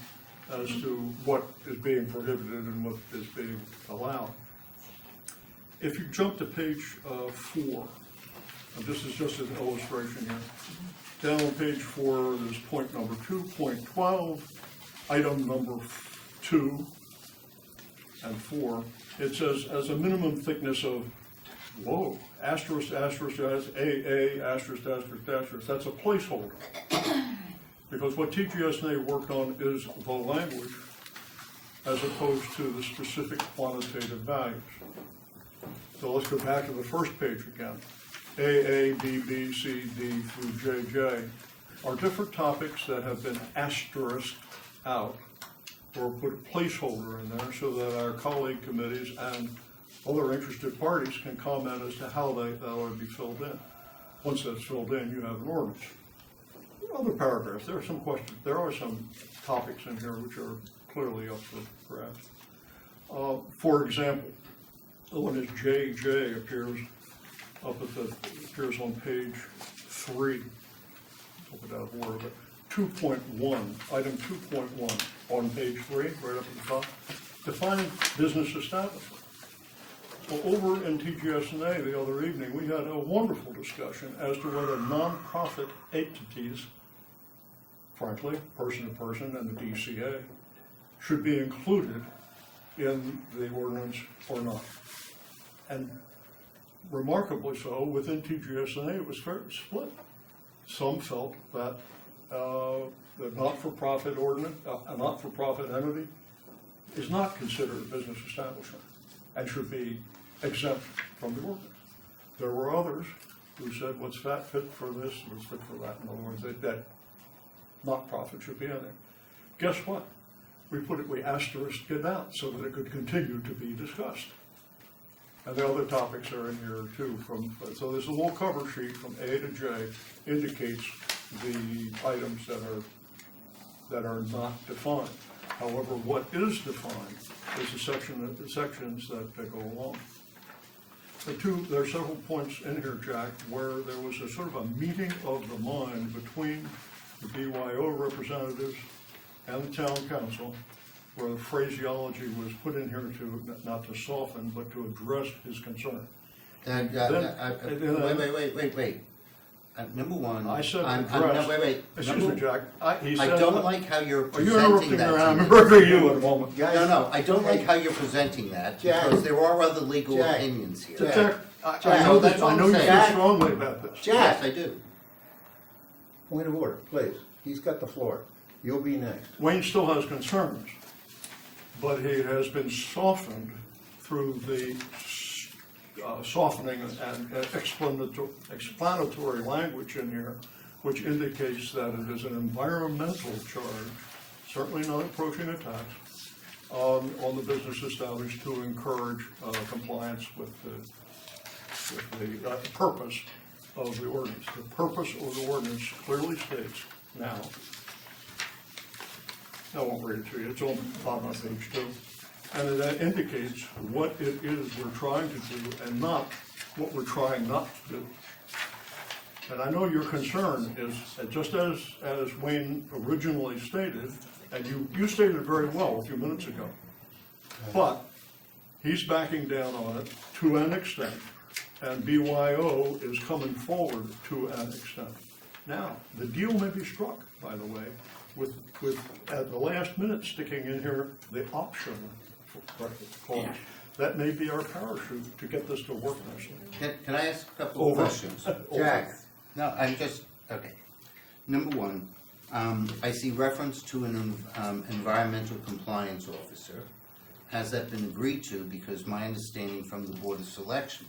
as to what is being prohibited and what is being allowed. If you jump to page 4, and this is just an illustration here, down on page 4, there's point number 2.12, item number 2 and 4. It says, as a minimum thickness of, whoa, asterisk, asterisk, AA, asterisk, asterisk, asterisk. That's a placeholder. Because what TGSNA worked on is the language as opposed to the specific quantitative values. So let's go back to the first page again. AA, B, C, D through JJ are different topics that have been asterisked out or put a placeholder in there so that our colleague committees and other interested parties can comment as to how that ought to be filled in. Once that's filled in, you have an ordinance. Other paragraphs, there are some questions, there are some topics in here which are clearly up for grabs. For example, the one is JJ appears on page 3. Hope it out of order, but 2.1, item 2.1 on page 3, right up at the top, defining business establishment. Well, over in TGSNA the other evening, we had a wonderful discussion as to whether nonprofit entities, frankly, person to person and the DCA, should be included in the ordinance or not. And remarkably so, within TGSNA, it was fairly split. Some felt that the not-for-profit ordinance, a not-for-profit entity, is not considered a business establishment and should be exempt from the ordinance. There were others who said what's fit for this, what's fit for that. In other words, that not-profit should be in there. Guess what? We asterisked it out so that it could continue to be discussed. And the other topics are in here too. So there's a little cover sheet from A to J indicates the items that are not defined. However, what is defined is the sections that go along. There are several points in here, Jack, where there was a sort of a meeting of the mind between the BYO representatives and the town council, where the phraseology was put in here to, not to soften, but to address his concern. And, wait. Number one, I said no, wait. Excuse me, Jack. I don't like how you're Are you presenting interrupting that. me? to I'm me. interrupting you at the moment. Guys, No, I don't like how you're presenting that, Jack. because there are other legal Jack. opinions here. Jack. Jack, Jack, I know that's all I know I'm you feel saying. strongly about this. Jack. Yes, I do. Point of order, please. He's got the floor. You'll be next. Wayne still has concerns, but he has been softened through the softening and explanatory language in here, which indicates that it is an environmental charge, certainly not approaching a tax, on the business established to encourage compliance with the purpose of the ordinance. The purpose of the ordinance clearly states now, I won't read it to you, it's on the bottom of page 2, and it indicates what it is we're trying to do and not what we're trying not to do. And I know your concern is, just as Wayne originally stated, and you stated it very well a few minutes ago, but He's backing down on it to an extent, and BYO is coming forward to an extent. Now, the deal may be struck, by the way, with at the last minute sticking in here the option clause. That may be our parachute to get this to work nicely. Can I ask a couple of questions? Jack, No, I'm just, okay. Number one, I see reference to an environmental compliance officer. Has that been agreed to? Because my understanding from the Board of Selection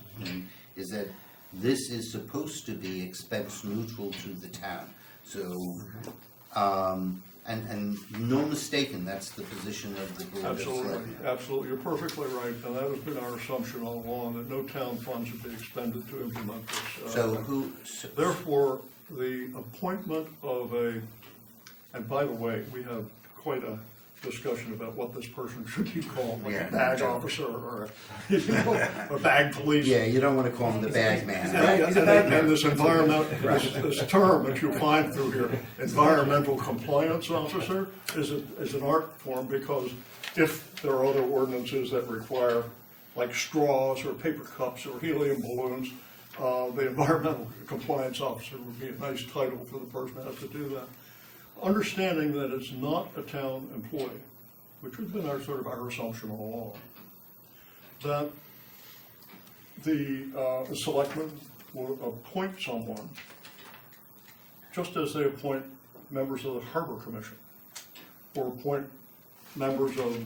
is that this is supposed to be expense neutral to the town. So, and no mistaken, that's the position of the Board of Absolutely, Selectmen. absolutely, you're perfectly right, and that has been our assumption all along, that no town funds would be expended to implement this. So who, Therefore, the appointment of and by the way, we have quite a discussion about what this person should be called, like Yeah. a bag officer or a bag police. yeah, you don't want to call him the bag man. And this this term that you find through here, environmental compliance officer, is an art form, because if there are other ordinances that require, like straws or paper cups or helium balloons, the environmental compliance officer would be a nice title for the person that has to do that. Understanding that it's not a town employee, which has been our assumption all along, that the selectmen will appoint someone just as they appoint members of the Harbor Commission, or appoint members of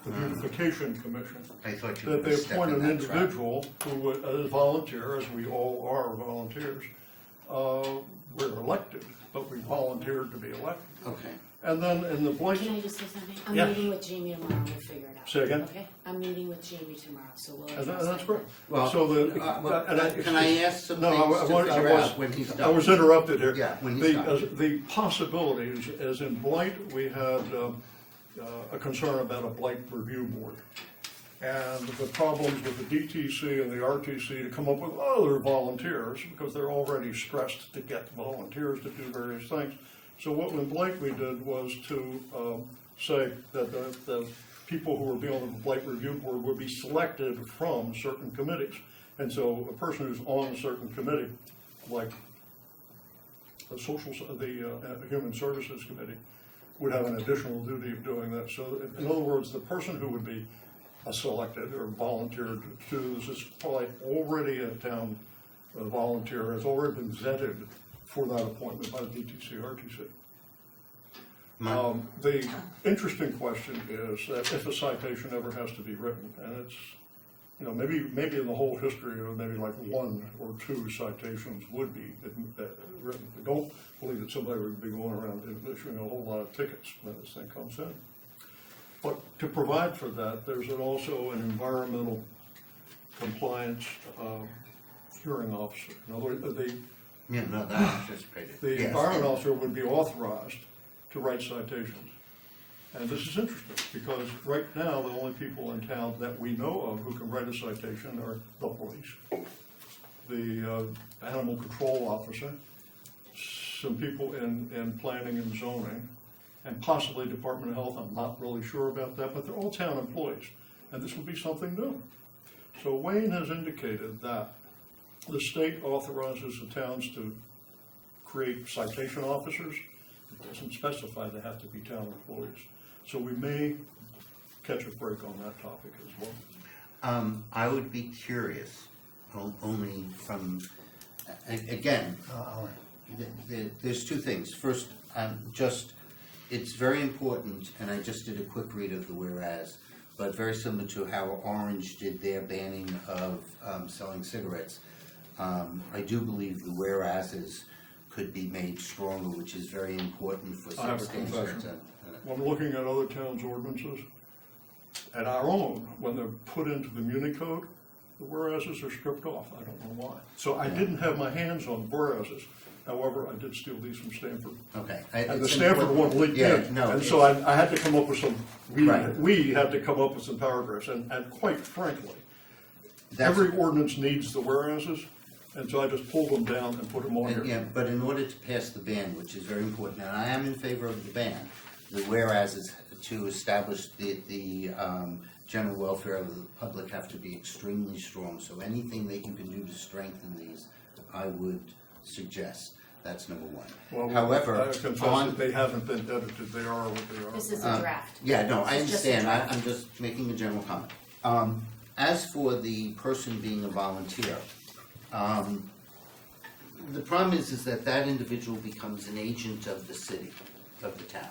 the Beautification Commission. I thought you were That they gonna step appoint in an that trap. individual who would, as a volunteer, as we all are volunteers, we're elected, but we volunteered to be elected. Okay. And then in the Blight, Can I just say something? I'm Yeah. meeting with Jamie tomorrow, we'll figure it out. Say again? Okay? I'm meeting with Jamie tomorrow, so we'll and address that's that. great. Well, So the, can I ask some No, things I to was- figure out when he's done? I was interrupted here. Yeah, when he's done. The possibilities, as in Blight, we had a concern about a Blight review board. And the problems with the DTC and the RTC to come up with other volunteers, because they're already stressed to get volunteers to do various things. So what in Blight we did was to say that the people who were being on the Blight review board would be selected from certain committees. And so a person who's on a certain committee, like the Human Services Committee, would have an additional duty of doing that. So in other words, the person who would be selected or volunteered to this is probably already a town volunteer, has already been vetted for that appointment by the DTC, RTC. The interesting question is that if a citation ever has to be written, and it's, maybe in the whole history of maybe like 1 or 2 citations would be written. I don't believe that somebody would be going around issuing a whole lot of tickets when this thing comes in. But to provide for that, there's also an environmental compliance hearing officer. In other words, Yeah, no, that's anticipated. the Yes. environment officer would be authorized to write citations. And this is interesting, because right now, the only people in town that we know of who can write a citation are the police, the animal control officer, some people in planning and zoning, and possibly Department of Health. I'm not really sure about that, but they're all town employees, and this would be something new. So Wayne has indicated that the state authorizes the towns to create citation officers. It doesn't specify they have to be town employees. So we may catch a break on that topic as well. I would be curious, only from, again, there's 2 things. First, it's very important, and I just did a quick read of the whereas, but very similar to how Orange did their banning of selling cigarettes. I do believe the whereases could be made stronger, which is very important for I have a substantial. confession. When looking at other towns' ordinances, and our own, when they're put into the Muni Code, the whereases are stripped off. I don't know why. So I didn't have my hands on whereases. However, I did steal these from Stanford. Okay. And the It's Stanford important. one leaked Yeah, in. no, And so I had to come up with some, Right. we had to come up with some paragraphs. And quite frankly, every ordinance needs the whereases. And so I just pulled them down and put them on here. Yeah, but in order to pass the ban, which is very important, and I am in favor of the ban, the whereas is to establish the general welfare of the public have to be extremely strong. So anything that you can do to strengthen these, I would suggest. That's number one. Well, However, I confess that they haven't been edited, they are what they are. This is a draft. Yeah, no, I This is just a understand, draft. I'm just making a general comment. As for the person being a volunteer, the problem is that that individual becomes an agent of the city, of the town.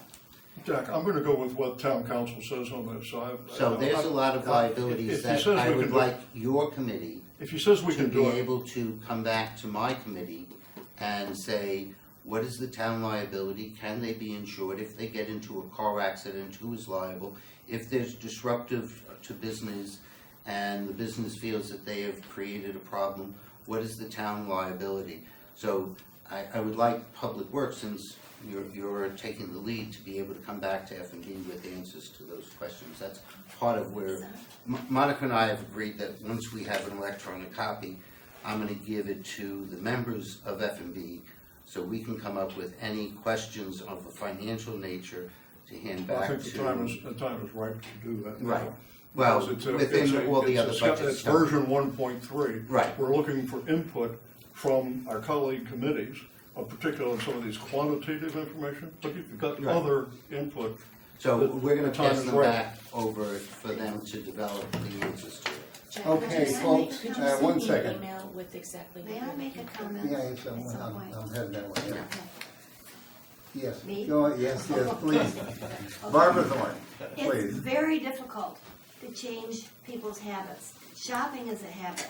Jack, I'm gonna go with what town council says on this, So there's a lot of liabilities if he that says I we would can do- like your committee If he says we to can be do it, able to come back to my committee and say, what is the town liability? Can they be insured? If they get into a car accident, who is liable? If there's disruptive to business and the business feels that they have created a problem, what is the town liability? So I would like Public Works, since you're taking the lead, to be able to come back to F&B with answers to those questions. That's part of where, Monica and I have agreed that once we have an electronic copy, I'm gonna give it to the members of F&B, so we can come up with any questions of a financial nature to hand I back think to. the time is ripe to do that now. Right. Well, Because within all the other budget It's stuff. version 1.3. Right. We're looking for input from our colleague committees, of particular on some of these quantitative information, but you've got Right. other input. So we're gonna The time pass is them right. back over for them to develop the answers to it. Jack, Okay, could you folks, send me- one Could you send second. me an email with exactly what May I you're make a looking for? comment? Yeah, yes, At some point. I'm heading that way, yeah. Okay. Yes, Me? go on, yes, please. Barbara Thorne, It's please. very difficult to change people's habits. Shopping is a habit,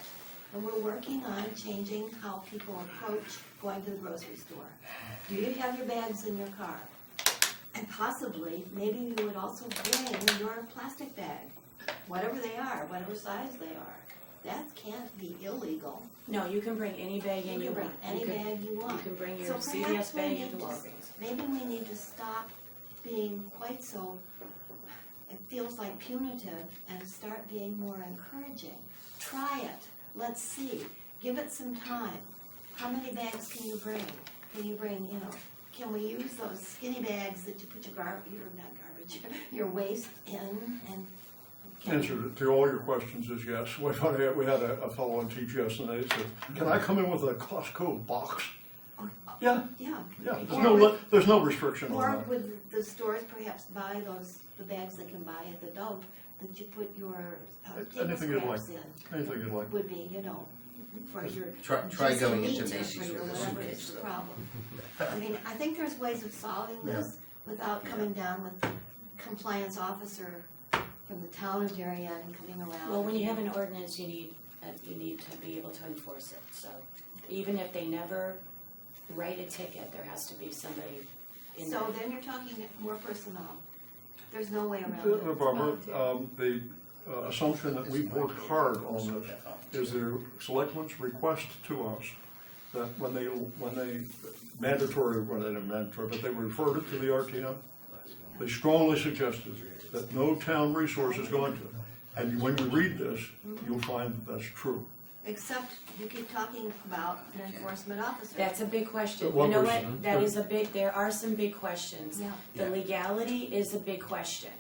and we're working on changing how people approach going to the grocery store. Do you have your bags in your car? And possibly, maybe you would also bring your plastic bag, whatever they are, whatever size they are. That can't be illegal. No, you can bring any bag in you can bring want. any You can- bag you want. You can bring your So perhaps CVS we bag need into to- Walgreens. Maybe we need to stop being quite so, it feels like punitive, and start being more encouraging. Try it, let's see, give it some time. How many bags can you bring? Can you bring, can we use those skinny bags that you put your waste in, and can Answer to all your questions is yes. We had a fellow on TGS and they said, can I come in with a Costco box? Yeah, yeah. yeah, Or there's no restriction Or on that. would the stores perhaps buy the bags they can buy at the dump, that you put your table Anything you'd like. scraps in? Anything you'd like. Would be, for your. Try just going meat into or Macy's for your with a whatever suitcase, is the though. problem. I mean, I think there's ways of solving this without coming down with compliance officer from the town of Darien and coming around. Well, when you have an ordinance, you need to be able to enforce it, so even if they never write a ticket, there has to be somebody in there. So then you're talking more personnel. There's no way around it. Barbara, the assumption that we've worked hard on this is their selectmen's request to us that when they mandatory, well, they didn't mandatory, but they referred it to the RTM. They strongly suggested that no town resource is going to. And when you read this, you'll find that's true. Except you keep talking about an enforcement officer. That's a big question. But one You know person, what, that is a big, there are some big questions. Yeah. The legality is a big question.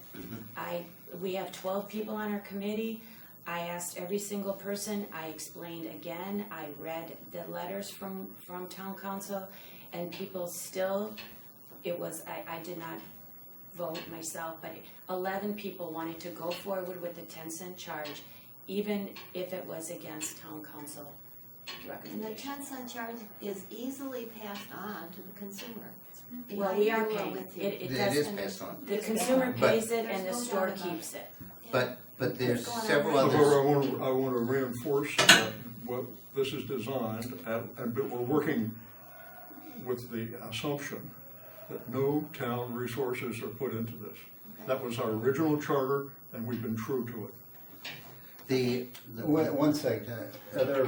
We have 12 people on our committee. I asked every single person, I explained again, I read the letters from town council, and people still, I did not vote myself, but 11 people wanted to go forward with the 10-cent charge, even if it was against town council And the recommendation. 10-cent charge is easily passed on to the consumer. Well, we are Behind you or paying, with you. it It does, is passed on. the consumer But- pays it and the There's no store doubt about keeps it. Yeah. But there's Go on, several Ray. others. However, I want to reinforce that what this is designed, and we're working with the assumption that no town resources are put into this. That was our original charter, and we've been true to it. Wait, one second, are there,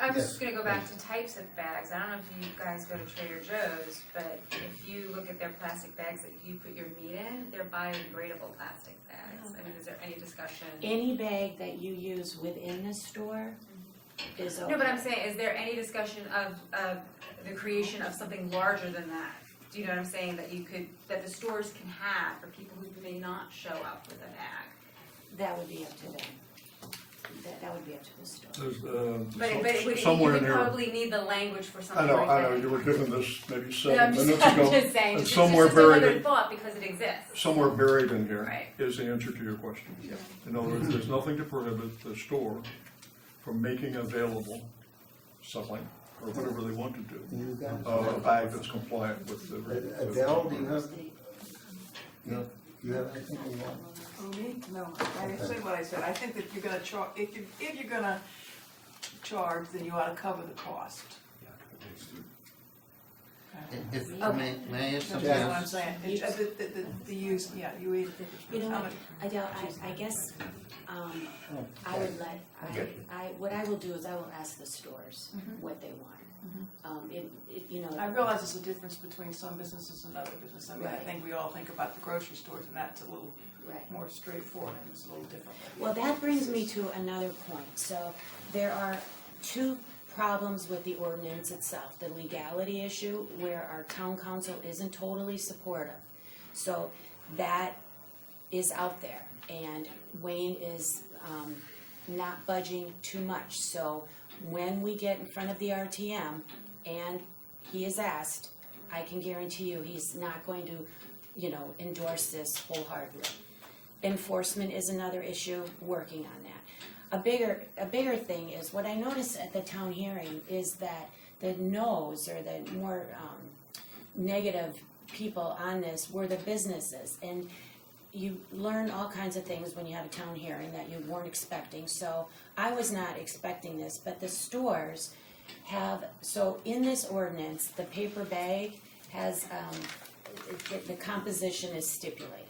I'm Yes, just gonna go back to types of bags. I don't know if you guys go to Trader Joe's, but if you look at their plastic bags that you put your meat in, they're biodegradable plastic bags. I mean, is there any discussion? Any bag that you use within the store is okay. No, but I'm saying, is there any discussion of the creation of something larger than that? Do you know what I'm saying, that the stores can have for people who may not show up with a bag? That would be up to them. That would be up to the store. There's, But somewhere you in would here. probably need the language for I something know, like I that. know, you were given this maybe No, 7 I'm just, minutes I'm ago. just saying, And it's somewhere just buried another in, thought because it exists. somewhere buried in here Right. is the answer to your question. In other words, there's nothing to prohibit the store from making available, selling, or whatever they want to do, You guys? a bag that's compliant with the. Adele, do you have, you have anything you want? Oh, me? No, I said what I said. I think that you're gonna if you're gonna charge, then you ought to cover the cost. If, may I add something That's what I'm else? saying. The use, yeah, you eat. You know how what, much- Adele, I guess, I would let, what I will do is I will ask the stores what they want. You know. I realize there's a difference between some businesses and other businesses. I mean, I Right. think we all think about the grocery stores, and that's a little Right. more straightforward, and it's a little different. Well, that brings me to another point. So there are two problems with the ordinance itself. The legality issue, where our town council isn't totally supportive. So that is out there, and Wayne is not budging too much. So when we get in front of the RTM, and he is asked, I can guarantee you he's not going to, endorse this wholeheartedly. Enforcement is another issue, working on that. A bigger thing is, what I noticed at the town hearing is that the no's, or the more negative people on this, were the businesses. And you learn all kinds of things when you have a town hearing that you weren't expecting. So I was not expecting this, but the stores have, so in this ordinance, the paper bag has, the composition is stipulated.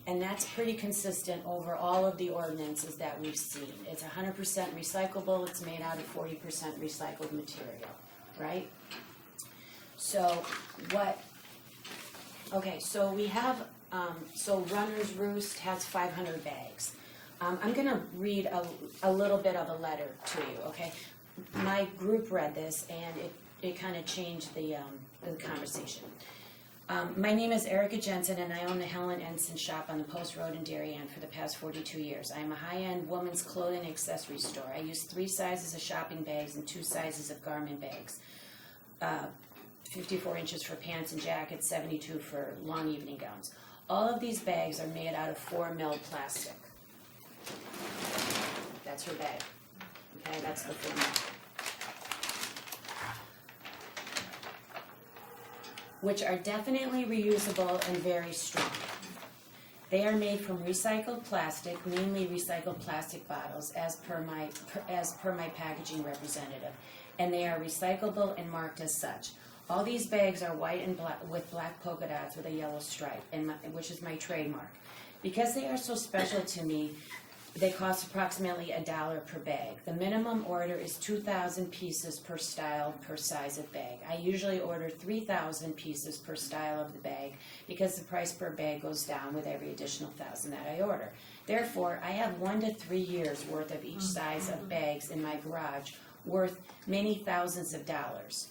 And that's pretty consistent over all of the ordinances that we've seen. It's 100% recyclable, it's made out of 40% recycled material, right? So so we have, so Runner's Roost has 500 bags. I'm gonna read a little bit of a letter to you, okay? My group read this, and it kind of changed the conversation. My name is Erica Jensen, and I own the Helen Ensign shop on the Post Road in Darien for the past 42 years. I am a high-end women's clothing and accessory store. I use 3 sizes of shopping bags and 2 sizes of garment bags. 54 inches for pants and jackets, 72 for long evening gowns. All of these bags are made out of 4mm plastic. That's her bag. Okay, that's the 4mm. Which are definitely reusable and very strong. They are made from recycled plastic, mainly recycled plastic bottles, as per my packaging representative, and they are recyclable and marked as such. All these bags are white and black with black polka dots with a yellow stripe, which is my trademark. Because they are so special to me, they cost approximately $1 per bag. The minimum order is 2,000 pieces per style per size of bag. I usually order 3,000 pieces per style of the bag because the price per bag goes down with every additional 1,000 that I order. Therefore, I have 1 to 3 years worth of each size of bags in my garage, worth many thousands of dollars.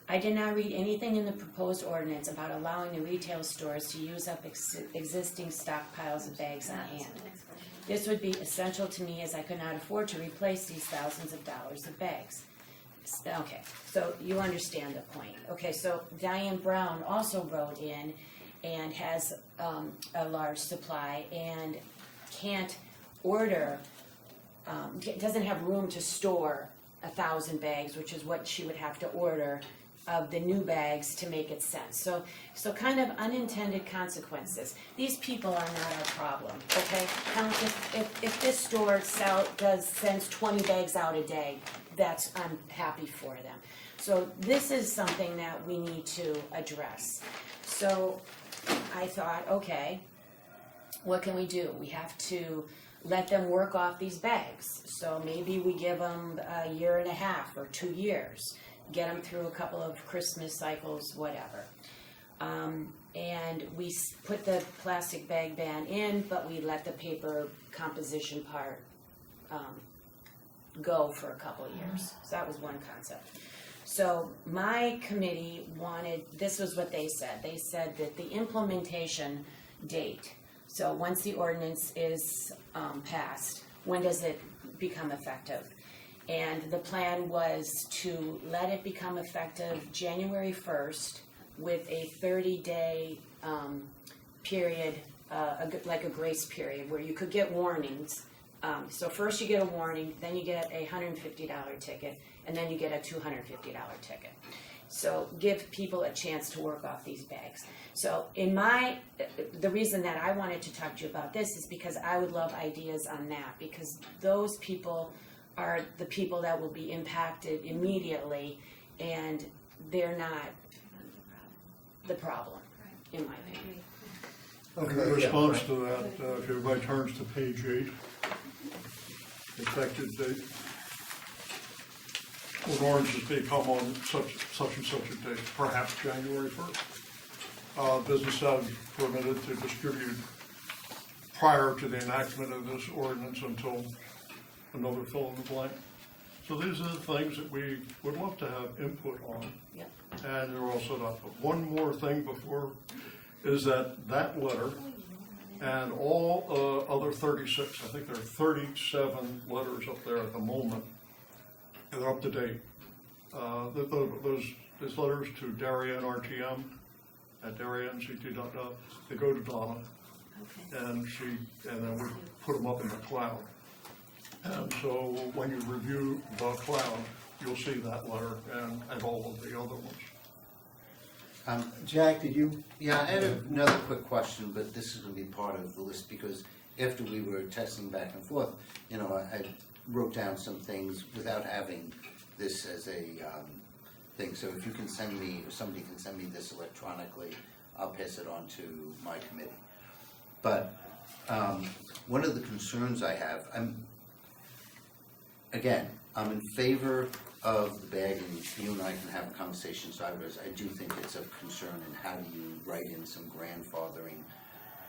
I did not read anything in the proposed ordinance about allowing the retail stores to use up existing stockpiles of bags on hand. This would be essential to me, as I could not afford to replace these thousands of dollars of bags. Okay, so you understand the point. Okay, so Diane Brown also wrote in and has a large supply and can't order, doesn't have room to store 1,000 bags, which is what she would have to order of the new bags to make it sense. So kind of unintended consequences. These people are not our problem, okay? Now, if this store sends 20 bags out a day, I'm happy for them. So this is something that we need to address. So I thought, okay, what can we do? We have to let them work off these bags. So maybe we give them a year and a half or 2 years. Get them through a couple of Christmas cycles, whatever. And we put the plastic bag ban in, but we let the paper composition part go for a couple of years. So that was one concept. So my committee wanted, this was what they said. They said that the implementation date So once the ordinance is passed, when does it become effective? And the plan was to let it become effective January 1st with a 30-day period, like a grace period, where you could get warnings. So first you get a warning, then you get a $150 ticket, and then you get a $250 ticket. So give people a chance to work off these bags. So the reason that I wanted to talk to you about this is because I would love ideas on that, because those people are the people that will be impacted immediately, and they're not the problem, in my opinion. Okay, In yeah, response right. to that, if everybody turns to page 8, effective date. When oranges become on such and such a date, perhaps January 1st. Business is permitted to distribute prior to the enactment of this ordinance until another fill in the blank. So these are the things that we would love to have input on. Yep. And they're all set up. But one more thing before is that letter and all other 36, I think there are 37 letters up there at the moment, and they're up to date. Those letters to Darien RTM at DarienCT.gov, they go to Donna, and then we put them up in the cloud. And so when you review the cloud, you'll see that letter and all of the other ones. Jack, did you? Yeah, I had another quick question, but this is gonna be part of the list, because after we were texting back and forth, I wrote down some things without having this as a thing. So if you can send me, or somebody can send me this electronically, I'll pass it on to my committee. But one of the concerns I have, I'm in favor of the bag, and you and I can have a conversation sideways. I do think it's of concern, and how do you write in some grandfathering,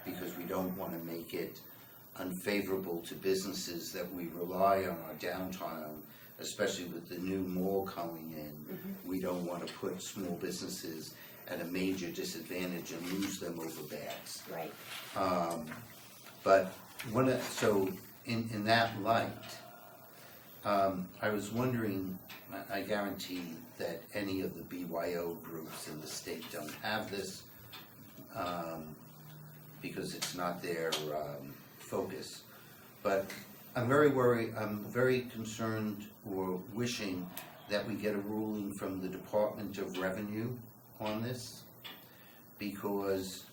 because we don't want to make it unfavorable to businesses that we rely on our downtown, especially with the new mall coming in. We don't want to put small businesses at a major disadvantage and lose them over bags. Right. But so in that light, I was wondering, I guarantee that any of the BYO groups in the state don't have this, because it's not their focus. But I'm very concerned, or wishing that we get a ruling from the Department of Revenue on this, because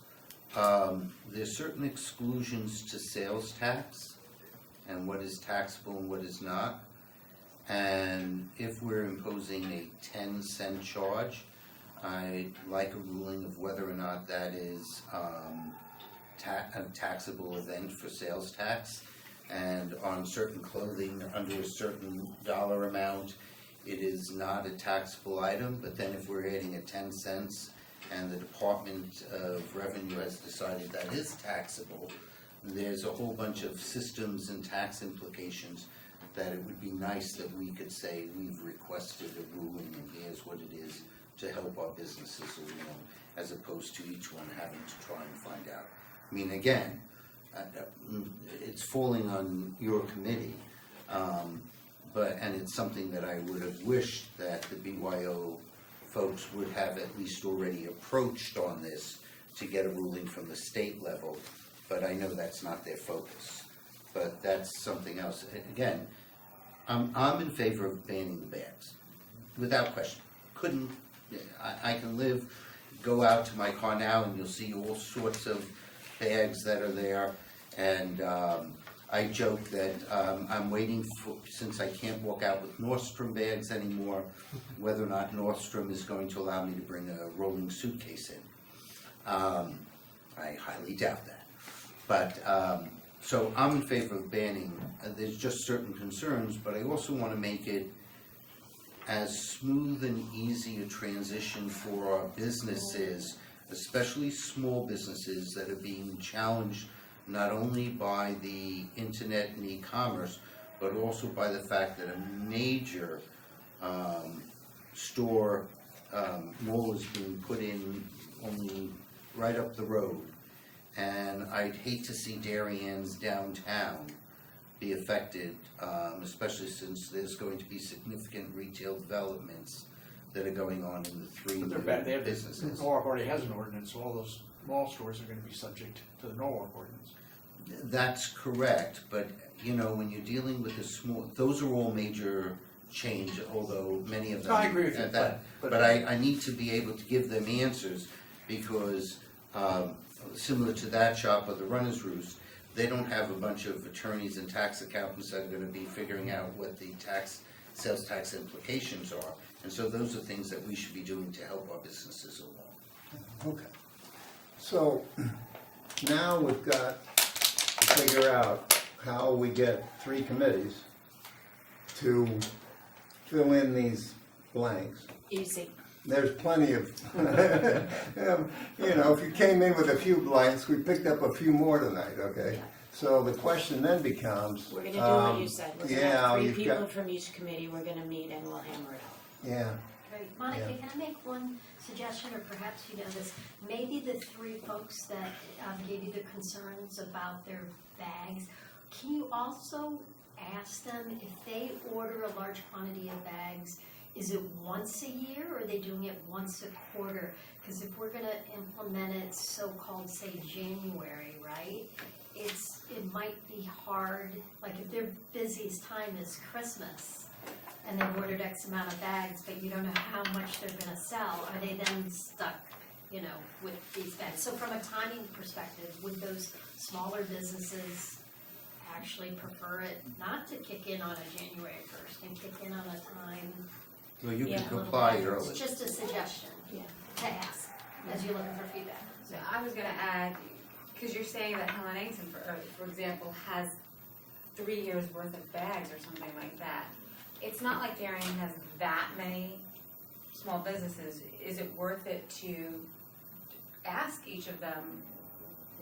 there's certain exclusions to sales tax and what is taxable and what is not. And if we're imposing a 10-cent charge, I'd like a ruling of whether or not that is a taxable event for sales tax. And on certain clothing under a certain dollar amount, it is not a taxable item. But then if we're adding a 10 cents and the Department of Revenue has decided that is taxable, there's a whole bunch of systems and tax implications that it would be nice that we could say we've requested a ruling and here's what it is to help our businesses along, as opposed to each one having to try and find out. I mean, again, it's falling on your committee, and it's something that I would have wished that the BYO folks would have at least already approached on this to get a ruling from the state level, but I know that's not their focus. But that's something else. Again, I'm in favor of banning the bags, without question. I can go out to my car now and you'll see all sorts of bags that are there, and I joke that I'm waiting for, since I can't walk out with Nordstrom bags anymore, whether or not Nordstrom is going to allow me to bring a rolling suitcase in. I highly doubt that. But so I'm in favor of banning. There's just certain concerns, but I also want to make it as smooth and easy a transition for our businesses, especially small businesses that are being challenged not only by the internet and e-commerce, but also by the fact that a major mall is being put in only right up the road. And I'd hate to see Darien's downtown be affected, especially since there's going to be significant retail developments that are going on in the three But they're bad, they have, businesses. Norwalk already has an ordinance, so all those mall stores are gonna be subject to the Norwalk ordinance. That's correct, but, you know, when you're dealing with the small, those are all major change, although many of them. No, I agree with you, But I need to be able to give them answers, because, similar to that shop or the Runner's Roost, they don't have a bunch of attorneys and tax accountants that are gonna be figuring out what the sales tax implications are. And so those are things that we should be doing to help our businesses along. Okay. So now we've got to figure out how we get 3 committees to fill in these blanks. Easy. There's plenty of, you know, if you came in with a few blanks, we picked up a few more tonight, okay? So the question then becomes. We're gonna do what you said, we're gonna have 3 you've people got- from each committee, we're gonna meet and we'll hammer it out. Yeah, Right, Monica, Yeah. can I make one suggestion, or perhaps you know this? Maybe the 3 folks that gave you the concerns about their bags, can you also ask them if they order a large quantity of bags, is it once a year, or are they doing it once a quarter? Because if we're gonna implement it so-called, say, January, right? It might be hard, like if their busiest time is Christmas, and they've ordered X amount of bags, but you don't know how much they're gonna sell, are they then stuck, you know, with these bags? So from a timing perspective, would those smaller businesses actually prefer it not to kick in on a January 1st and kick in on a time? Well, you Yeah, can a little comply later? early. It's just a suggestion Yeah. to ask, as you're looking for feedback. So I was gonna add, because you're saying that Helen Angson, for example, has 3 years worth of bags or something like that. It's not like Darien has that many small businesses. Is it worth it to ask each of them,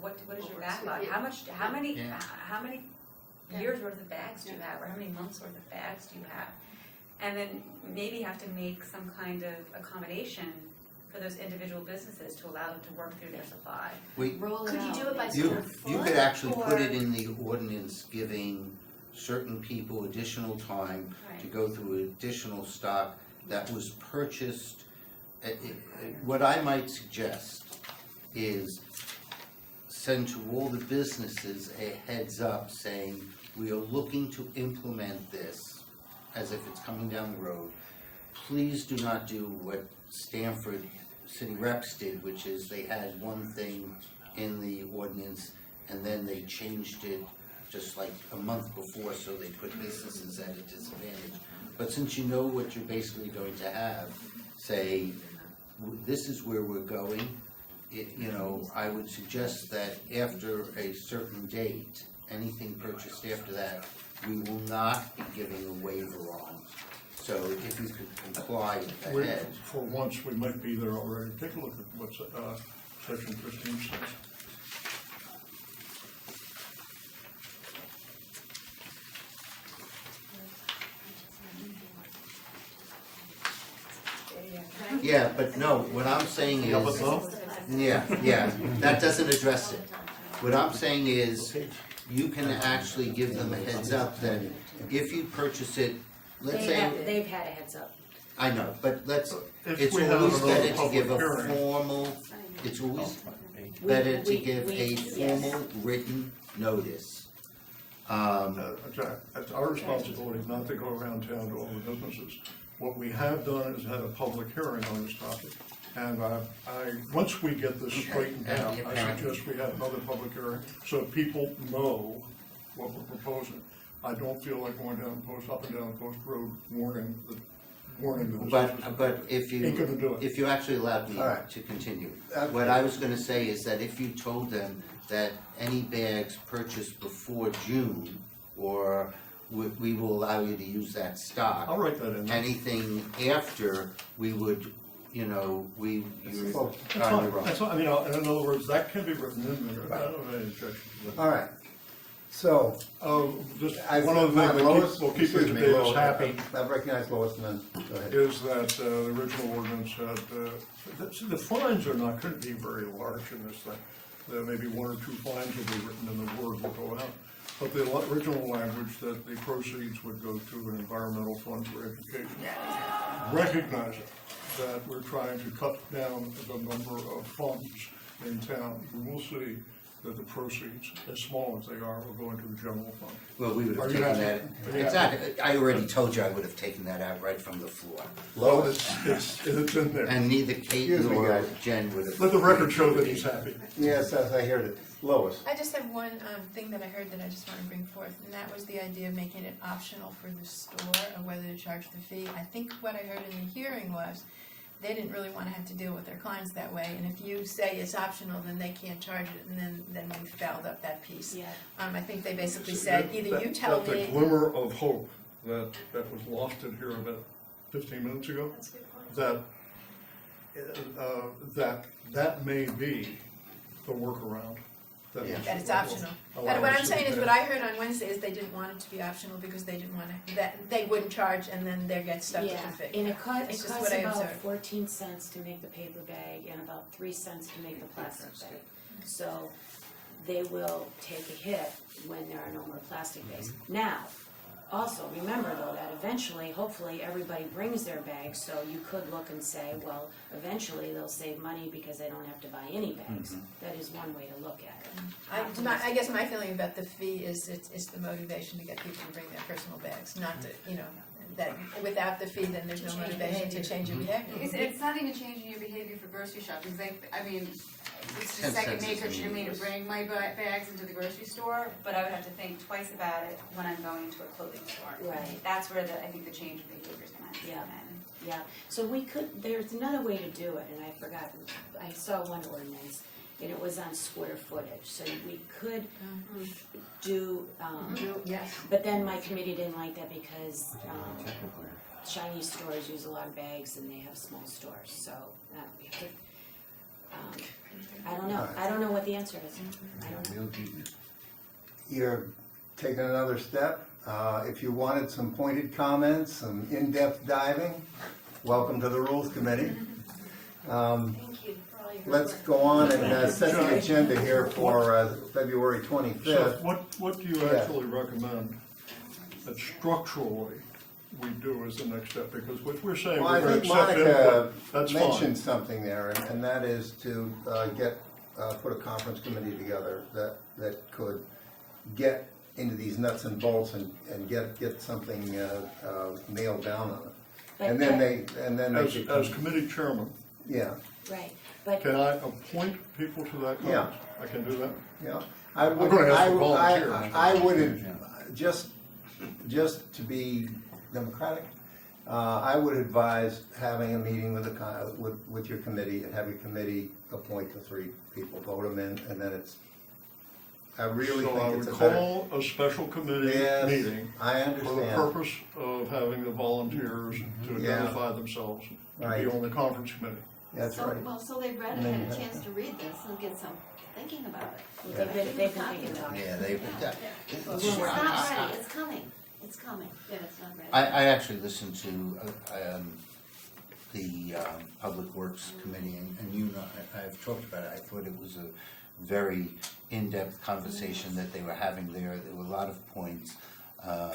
what is your backlog? How many Yeah. years worth of bags do you have, or how many months worth of bags do you have? And then maybe have to make some kind of accommodation for those individual businesses to allow them to work through their supply. Could you do it by You, square foot? you could actually put it or- in the ordinance giving certain people additional time to Right. go through additional stock that was purchased. What I might suggest is send to all the businesses a heads up saying, we are looking to implement this as if it's coming down the road. Please do not do what Stamford City Reps did, which is they had one thing in the ordinance and then they changed it just like a month before, so they put businesses at a disadvantage. But since you know what you're basically going to have, say, this is where we're going, you know, I would suggest that after a certain date, anything purchased after that, we will not be giving a waiver on. So if you could comply ahead. For once, we might be there already. Take a look at what section 15 says. Yeah, but no, what I'm saying is, yeah, that doesn't address it. What I'm saying is, you can actually give them a heads up that if you purchase it, let's say. They've had a heads up. I know, but If it's we have always another better to public give a hearing. formal, it's always better to give a yes. formal written notice. It's our responsibility not to go around town to all the businesses. What we have done is had a public hearing on this topic. And once we get this straightened out, I suggest we have another public hearing so people know what we're proposing. I don't feel like going up and down Post Road warning the businesses. But if Ain't gonna do it. if you actually allowed me All right. to continue, what I was gonna say is that if you told them that any bags purchased before June, or we will allow you to use that stock. I'll write that in. Anything after, we would, you know, you're That's on fine. your own. That's fine. I mean, in other words, that can be written in there. I don't have any objection to that. All right, so, Just I, one other thing, Lois, we'll keep excuse Mr. me, Davis Lois, happy, I recognize Lois, and then, go ahead. is that the original ordinance had, the fines are not gonna be very large in this thing. there may be one or two fines will be written and the word will go out. But the original language that the proceeds would go to an environmental fund for education. Recognizing that we're trying to cut down the number of funds in town, we will see that the proceeds, as small as they are, will go into the general fund. Well, we would have Are you taken happy? that, exactly, I already told you I would have taken that out right from the floor. Lois? It's in there. And neither Kate Excuse me, nor guys. Jen would have. Let the record show that he's happy. Yes, as I heard it. Lois? I just have one thing that I heard that I just want to bring forth, and that was the idea of making it optional for the store or whether to charge the fee. I think what I heard in the hearing was they didn't really want to have to deal with their clients that way, and if you say it's optional, then they can't charge it, and then we fouled up that piece. Yeah. I think they basically said, either you tell That's a me. glimmer of hope that was lofted here about 15 minutes ago. That's a good point. That may be the workaround. Yeah. That it's optional. Allow But what us I'm to saying is, do what that. I heard on Wednesday is they didn't want it to be optional because they didn't want to, that they wouldn't charge and then they'd get stuck with Yeah, the fee. and it It's just costs what I about observed. 14 cents to make the paper bag and about 3 cents to make the plastic bag. So they will take a hit when there are no more plastic bags. Now, also, remember though that eventually, hopefully, everybody brings their bags, so you could look and say, well, eventually they'll save money because they don't have to buy any bags. That is one way to look at it. I guess my feeling about the fee is it's the motivation to get people to bring their personal bags, not to, that without the fee, then there's no Change motivation to behavior. change your behavior. It's not even changing your behavior for grocery shopping, because I mean, it's 10 just second cents is nature to me to meaningless. bring my bags into the grocery store, but I would have to think twice about it when I'm going into a clothing store. Right. That's where I think the change in behavior is gonna Yeah. come in. Yeah, so we could, there's another way to do it, and I forgot, I saw one ordinance, and it was on square footage, so we could do, Yes. but then my committee didn't like that because, Chinese stores use a lot of bags and they have small stores, so, we could, I don't know what the answer is, I don't know. You're taking another step. If you wanted some pointed comments, some in-depth diving, welcome to the Rules Committee. Thank you for all your. Let's work. go on and set the agenda here for February So 25th. what do you Yeah. actually recommend that structurally we do as the next step? Because what we're saying, Well, we're I going to think accept Monica input, that's mentioned fine. something there, and that is to put a conference committee together that could get into these nuts and bolts and get something nailed down on it. But And then that- they could As committee chairman, yeah, Right, but, can I appoint people to that Yeah. conference? I can do that? yeah. I would, gonna ask for I volunteers. would, just to be democratic, I would advise having a meeting with your committee and have your committee appoint the 3 people, vote them in, and then I really So I think would it's a better. call a special committee Yes, meeting I for the understand. purpose of having the volunteers to Yeah. identify themselves to Right. be on the conference committee. That's right. So they've read And it, then had you a have chance to read this and get some thinking about it. they've been thinking about it. Yeah, they've been, It's not ready, it's coming, it's coming, yeah, it's not ready. I actually listened to the Public Works Committee, and you know, I've talked about it, I thought it was a very in-depth conversation that they were having there were a lot of points. I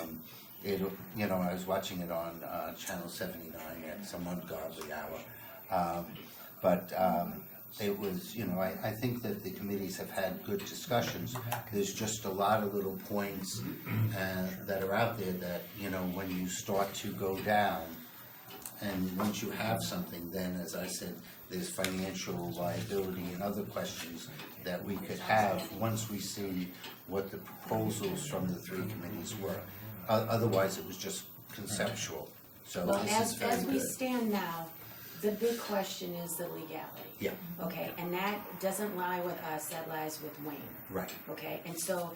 was watching it on Channel 79 at some ungodly hour. It was, I think that the committees have had good discussions. There's just a lot of little points that are out there that, when you start to go down, and once you have something, then, as I said, there's financial liability and other questions that we could have once we see what the proposals from the 3 committees were. Otherwise, it was just conceptual. So Well, this is very as we good. stand now, the big question is the legality. Yeah, Okay, and that doesn't lie with us, that lies with Wayne, right. okay? And so,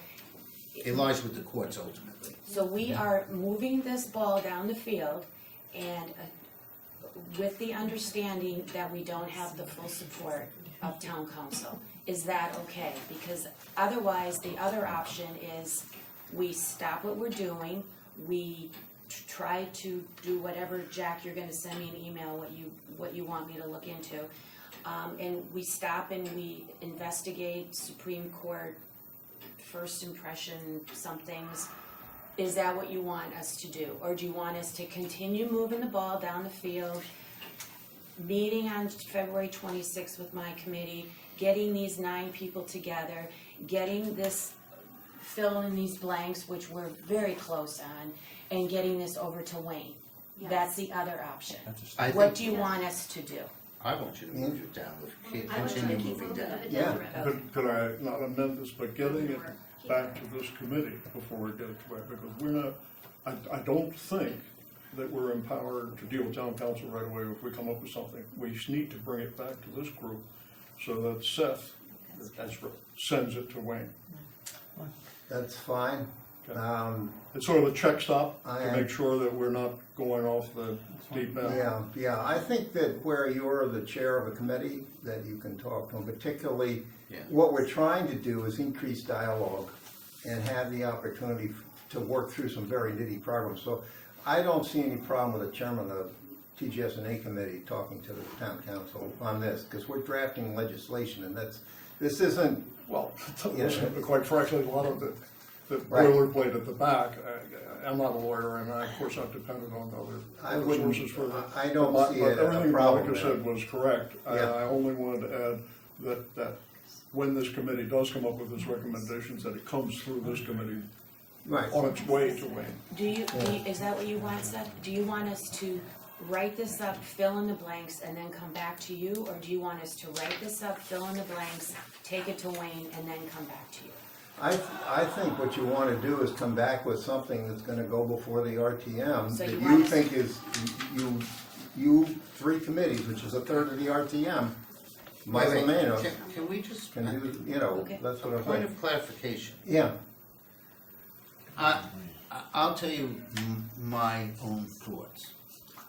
It lies with the courts ultimately. so we are moving this ball down the field and with the understanding that we don't have the full support of town council. Is that okay? Because otherwise, the other option is we stop what we're doing, we try to do whatever, Jack, you're gonna send me an email, what you want me to look into. And we stop and we investigate Supreme Court, first impression, some things. Is that what you want us to do? Or do you want us to continue moving the ball down the field, meeting on February 26th with my committee, getting these 9 people together, getting this, fill in these blanks, which we're very close on, and getting this over to Wayne? Yes. That's the other option. I What think, do you want us to do? I want you to move it down, I want you to continue keep moving moving down. it Yeah. down. Could I not amend this, but getting it back to this committee before we get it to it, because we're not, I don't think that we're empowered to deal with town council right away if we come up with something. We just need to bring it back to this group so that Seth sends it to Wayne. That's fine. Okay. It's sort of a check stop I to am- make sure that we're not going off the deep end. Yeah, I think that where you're the chair of a committee, that you can talk to them, particularly, Yeah. what we're trying to do is increase dialogue and have the opportunity to work through some very nitty problems. So I don't see any problem with the chairman of TGS&A committee talking to the town council on this, because we're drafting legislation, and this isn't, Well, Yeah. quite frankly, a lot of the Right. boilerplate at the back, I'm not a lawyer, and I, of course, I've depended on I other wouldn't, sources for that. I don't But see it as a everything problem Monica there. said was correct. Yeah. I only wanted to add that when this committee does come up with its recommendations, that it comes through this committee Right. on its way to Wayne. Do you, is that what you want, Seth? Do you want us to write this up, fill in the blanks, and then come back to you? Or do you want us to write this up, fill in the blanks, take it to Wayne, and then come back to you? I think what you want to do is come back with something that's going to go before the RTM So that you you want us- think is, you 3 committees, which is a third of the RTM, más o menos, Can we just, can do, you know, Okay. that's what I'm point saying. of clarification. Yeah, I'll tell you my own thoughts.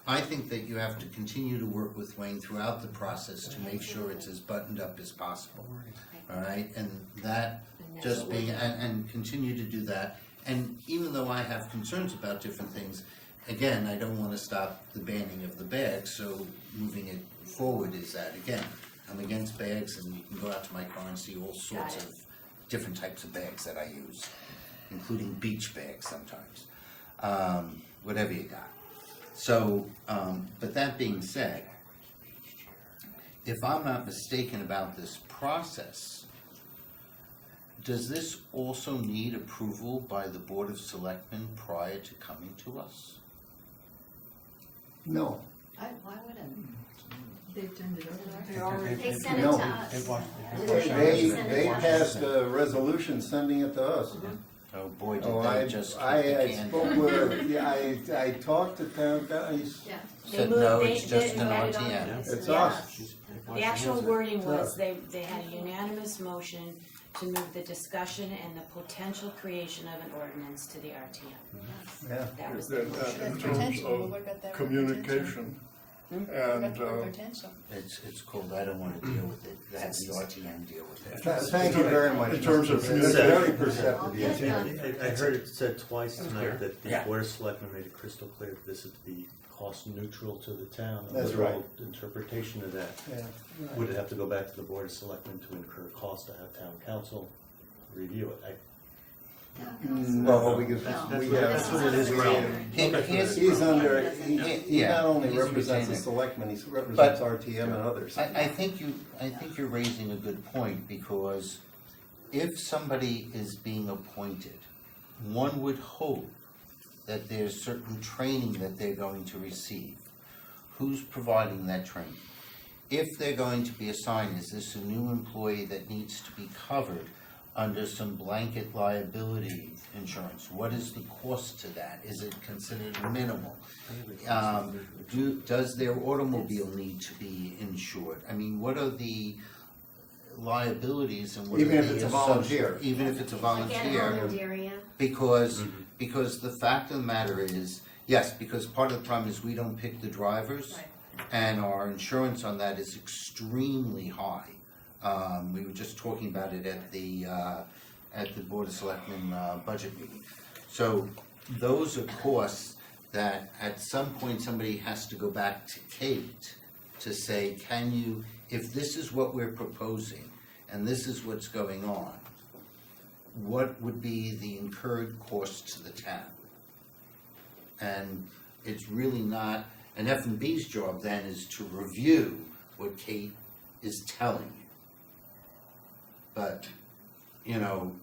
I think that you have to continue to work with Wayne throughout the process to make sure it's as buttoned up as possible. All right, and that And that's just what we're being, doing. and continue to do that. And even though I have concerns about different things, again, I don't wanna stop the banning of the bags, so moving it forward is that, again, I'm against bags, and you can go out to my car and see all sorts Got it. of different types of bags that I use, including beach bags sometimes, whatever you got. So, but that being said, if I'm not mistaken about this process, does this also need approval by the Board of Selectmen prior to coming to us? no, Why would it? They've turned it over. They already. They sent it No. to us. they passed a resolution sending it to us. Oh, boy, Oh, did I they just kick the I can spoke down. with, yeah, I talked to town guys, Yeah. Said, moved- no, they- it's just they an added on RTM. this. it's Yeah. us. The actual wording was, Yeah. they had a unanimous motion to move the discussion and the potential creation of an ordinance to the RTM. Yeah, That was the And motion. in That's terms potential, we'll of work out that word communication, What and, about the word potential? It's cold, I don't wanna deal with it, have the RTM deal with it. thank you very much. In terms of Mr. communication. Very perceptive, yes. I heard it said twice tonight that the Yeah. Board of Selectmen made it crystal clear that this is to be cost neutral to the town. A That's literal right. interpretation of that. Yeah. Would it have to go back to the Board of Selectmen to incur cost to have town council review it? No, because we That's what it is have, around. he's under, he Yeah, not only he's a represents the retainer. selectmen, he represents RTM and others. I think you're raising a good point, because if somebody is being appointed, one would hope that there's certain training that they're going to receive. Who's providing that training? If they're going to be assigned, is this a new employee that needs to be covered under some blanket liability insurance? What is the cost to that? Is it considered minimal? Does their automobile need to be insured? I mean, what are the liabilities and what are Even if the it's a volunteer. Even if it's a Again, volunteer, volunteer, because the fact of the matter is, yes, because part of the problem is we don't pick the drivers, and our insurance on that is extremely high. We were just talking about it at the Board of Selectmen budget meeting. So those are costs that at some point somebody has to go back to Kate to say, can you, if this is what we're proposing, and this is what's going on, what would be the incurred cost to the town? And it's really not, and F&B's job then is to review what Kate is telling you. But, you know,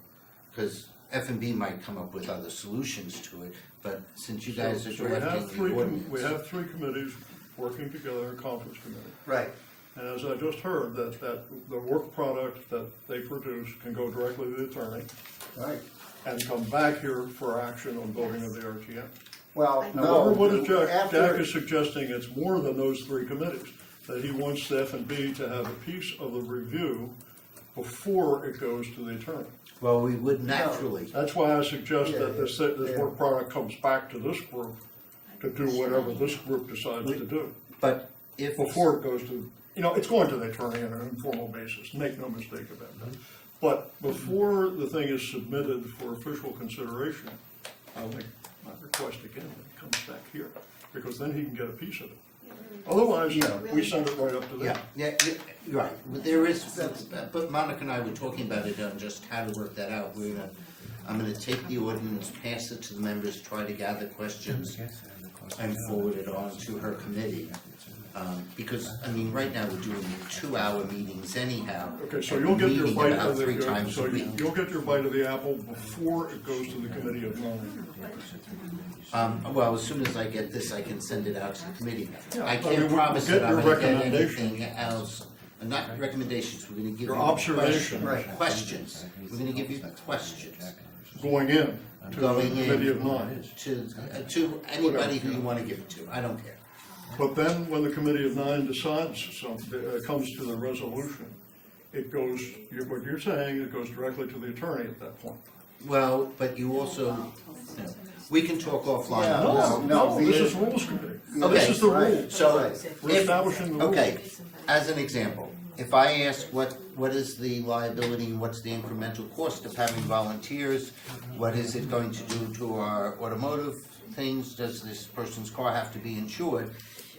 because F&B might come up with other solutions to it, but since you guys are So we have drafting the ordinance. we have three committees working together, a conference committee. Right. And as I just heard, that the work product that they produce can go directly to the attorney Right. and come back here for action on voting of the RTM. Well, Now, no. what is Jack after- is suggesting, it's more than those three committees, that he wants the F&B to have a piece of the review before it goes to the attorney. Well, we would naturally. That's why I suggest Yeah, that this yeah. work product comes back to this group to do whatever this group decides to do. But if. Before it goes to, it's going to the attorney on an informal basis, make no mistake about that. But before the thing is submitted for official consideration, I'll make my request again that it comes back here, because then he can get a piece of it. Otherwise, we send it right up to them. Yeah, you're right, but there is, but Monica and I were talking about it on just how to work that out. I'm gonna take the ordinance, pass it to the members, try to gather questions, and forward it on to her committee. Because, right now, we're doing 2-hour meetings anyhow. Okay, so and you'll get your meeting bite about of three times a week. you'll get your bite of the apple before it goes to the committee of nine. Well, as soon as I get this, I can send it out to the committee. Yeah, I I mean, can't we'll promise get that I'm your gonna get recommendation. anything else, not recommendations, we're gonna give you Your observation. questions. We're gonna give you questions Going in to the Going in. committee of nine. to anybody who you wanna give it to, I don't care. But then, when the committee of nine decides comes to the resolution, it goes, what you're saying, it goes directly to the attorney at that point. Well, but you also, we can talk offline. Yeah. No, the- this is rules committee. This Okay, is the right. rule. So, We're if, establishing the rules. okay, as an example, if I ask what is the liability and what's the incremental cost of having volunteers, what is it going to do to our automotive things, does this person's car have to be insured?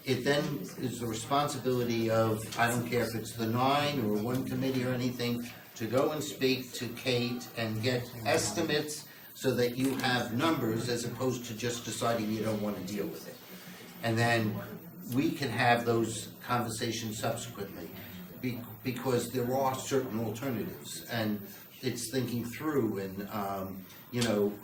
It then is the responsibility of, I don't care if it's the 9 or one committee or anything, to go and speak to Kate and get estimates so that you have numbers as opposed to just deciding you don't want to deal with it. And then we can have those conversations subsequently, because there are certain alternatives, and it's thinking through, and,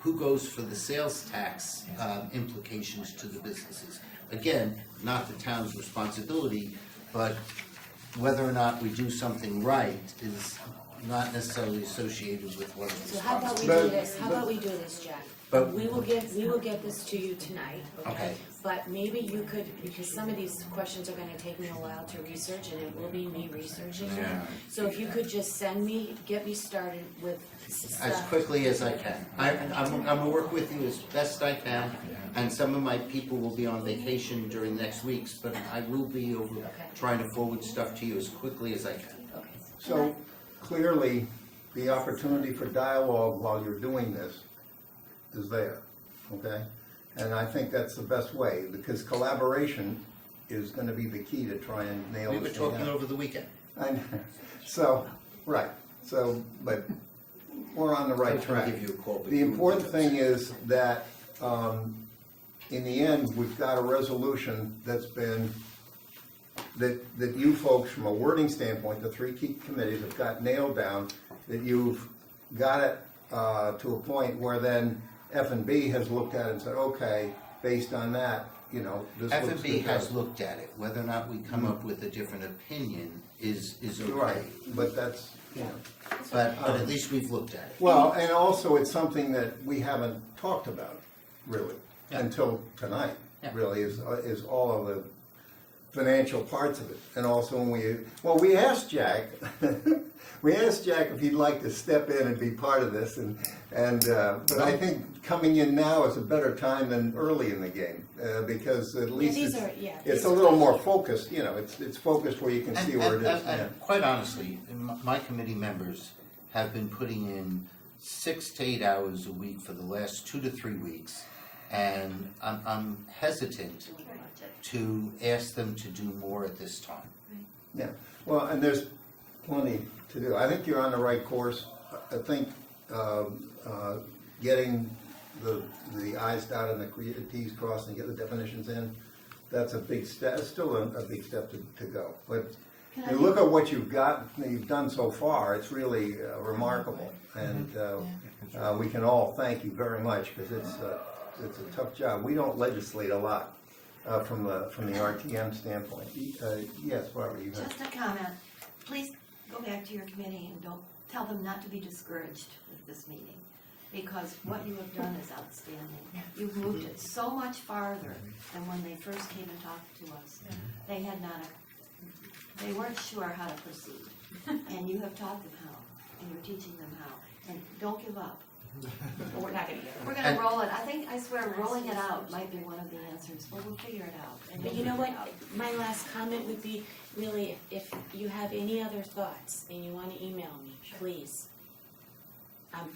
who goes for the sales tax implications to the businesses. Again, not the town's responsibility, but whether or not we do something right is not necessarily associated with what is So how about we responsible. do this, Jack? But- We will get this to you tonight, okay? Okay. But maybe you could, because some of these questions are gonna take me a while to research, and it will be me researching them. Yeah. So if you could just get me started with As stuff. quickly as I can. I'm gonna work with you as best I can, and some of my people will be on vacation during the next weeks, but I will be trying to forward stuff to you as quickly as I can. Okay. So clearly, the opportunity for dialogue while you're doing this is there, okay? And I think that's the best way, because collaboration is gonna be the key to try and nail We were this thing talking down. over the weekend. But we're on the right I'll track. give you a call, but The you- important thing is that, in the end, we've got a resolution that's been, that you folks, from a wording standpoint, the three key committees have got nailed down, that you've got it to a point where then F&B has looked at it and said, okay, based on that, this looks F&B good. has looked at it. Whether or not we come up with a different opinion is okay. Right, but that's, But at least we've looked at it. Well, and also it's something that we haven't talked about, really, Yeah. until tonight, Yeah. really, is all of the financial parts of it. And also when we asked Jack, if he'd like to step in and be part of this, but I think coming in now is a better time than early in the game, because at least it's a little more focused, it's focused where you can see where it is. And quite honestly, my committee members have been putting in 6 to 8 hours a week for the last 2 to 3 weeks, And I'm hesitant to ask them to do more at this time. Yeah, well, and there's plenty to do. I think you're on the right course. I think getting the i's dotted and the t's crossed and get the definitions in, that's a big step, still a big step to go. But you look at what you've done so far, it's really remarkable. And we can all thank you very much, because it's a tough job. We don't legislate a lot from the RTM standpoint. Yes, Barbara, you have. Just a comment. Please go back to your committee and don't tell them not to be discouraged with this meeting, because what you have done is outstanding. You've moved it so much farther than when they first came and talked to us. They had they weren't sure how to proceed, and you have taught them how, and you're teaching them how. And don't give up. But we're not gonna get it. We're gonna roll it. I swear, rolling it out might be one of the answers, but we'll figure it out. But you know what, my last comment would be, really, if you have any other thoughts and you wanna email me, please. I'm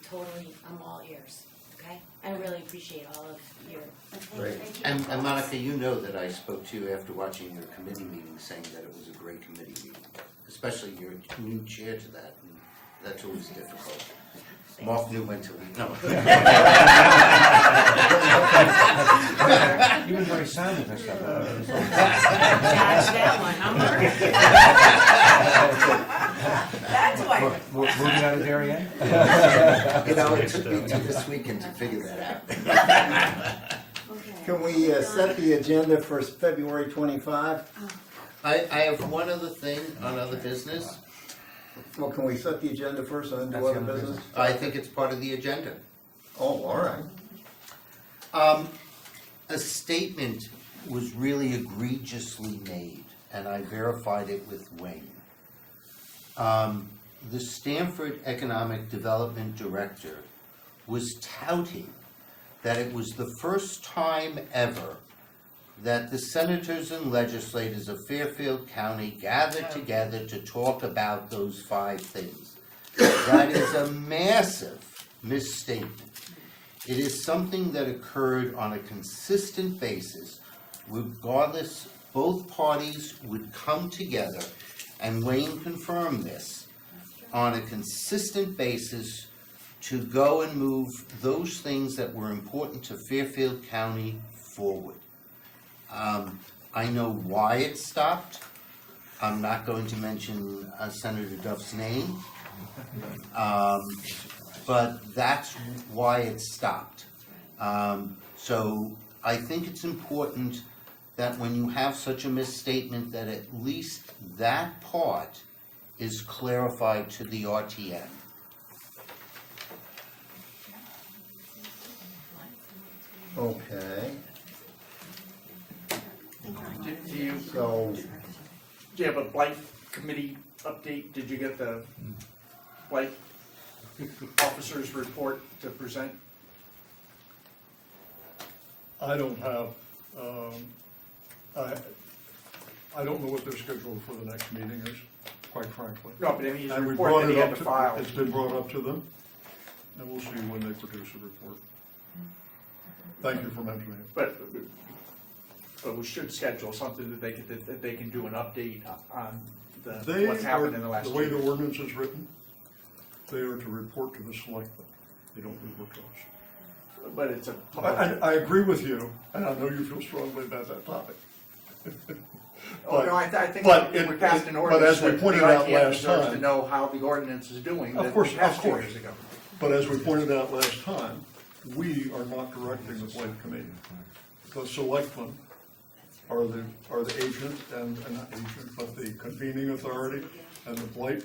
all ears, okay? I really appreciate all of your, Great. And Monica, you know that I spoke to you after watching your committee meeting, saying that it was a great committee meeting, especially you're a new chair to that, and that's always difficult. Mark knew when to leave. No. You've been very sound with this stuff. gosh, that one, I'm That's why. Moving on to Darien? You know, it took me to this weekend to figure that out. Can we set the agenda for February 25? I have one other thing on other business. Well, can we set the agenda first and then do other business? I think it's part of the agenda. Oh, all right. A statement was really egregiously made, and I verified it with Wayne. The Stanford Economic Development Director was touting that it was the first time ever that the senators and legislators of Fairfield County gathered together to talk about those 5 things. That is a massive misstatement. It is something that occurred on a consistent basis. Regardless, both parties would come together, and Wayne confirmed this, on a consistent basis to go and move those things that were important to Fairfield County forward. I know why it stopped. I'm not going to mention Senator Duff's name, but that's why it stopped. So I think it's important that when you have such a misstatement, that at least that part is clarified to the RTM. Okay, Do you so, have a blight committee update? Did you get the blight officer's report to present? I don't have, I don't know what their schedule for the next meeting is, quite frankly. No, but I mean, his And we report brought that he it had up to to, file. it's been brought up to them, and we'll see when they produce a report. Thank you for mentioning it. But we should schedule something that they can do an update on They what's happened in the last The way year. the ordinance is written, they are to report to the selectmen. They don't report to us. But it's a. I agree with you, and I know you feel strongly about that topic. Oh, no, I think but we're it- passing an but ordinance as we that pointed the out RTM last deserves to time- know how the ordinance is doing. Of that course, we passed of 2 course. years ago. But as we pointed out last time, we are not directing the blight committee. The selectmen are the agent and not agent, but the convening authority, and the blight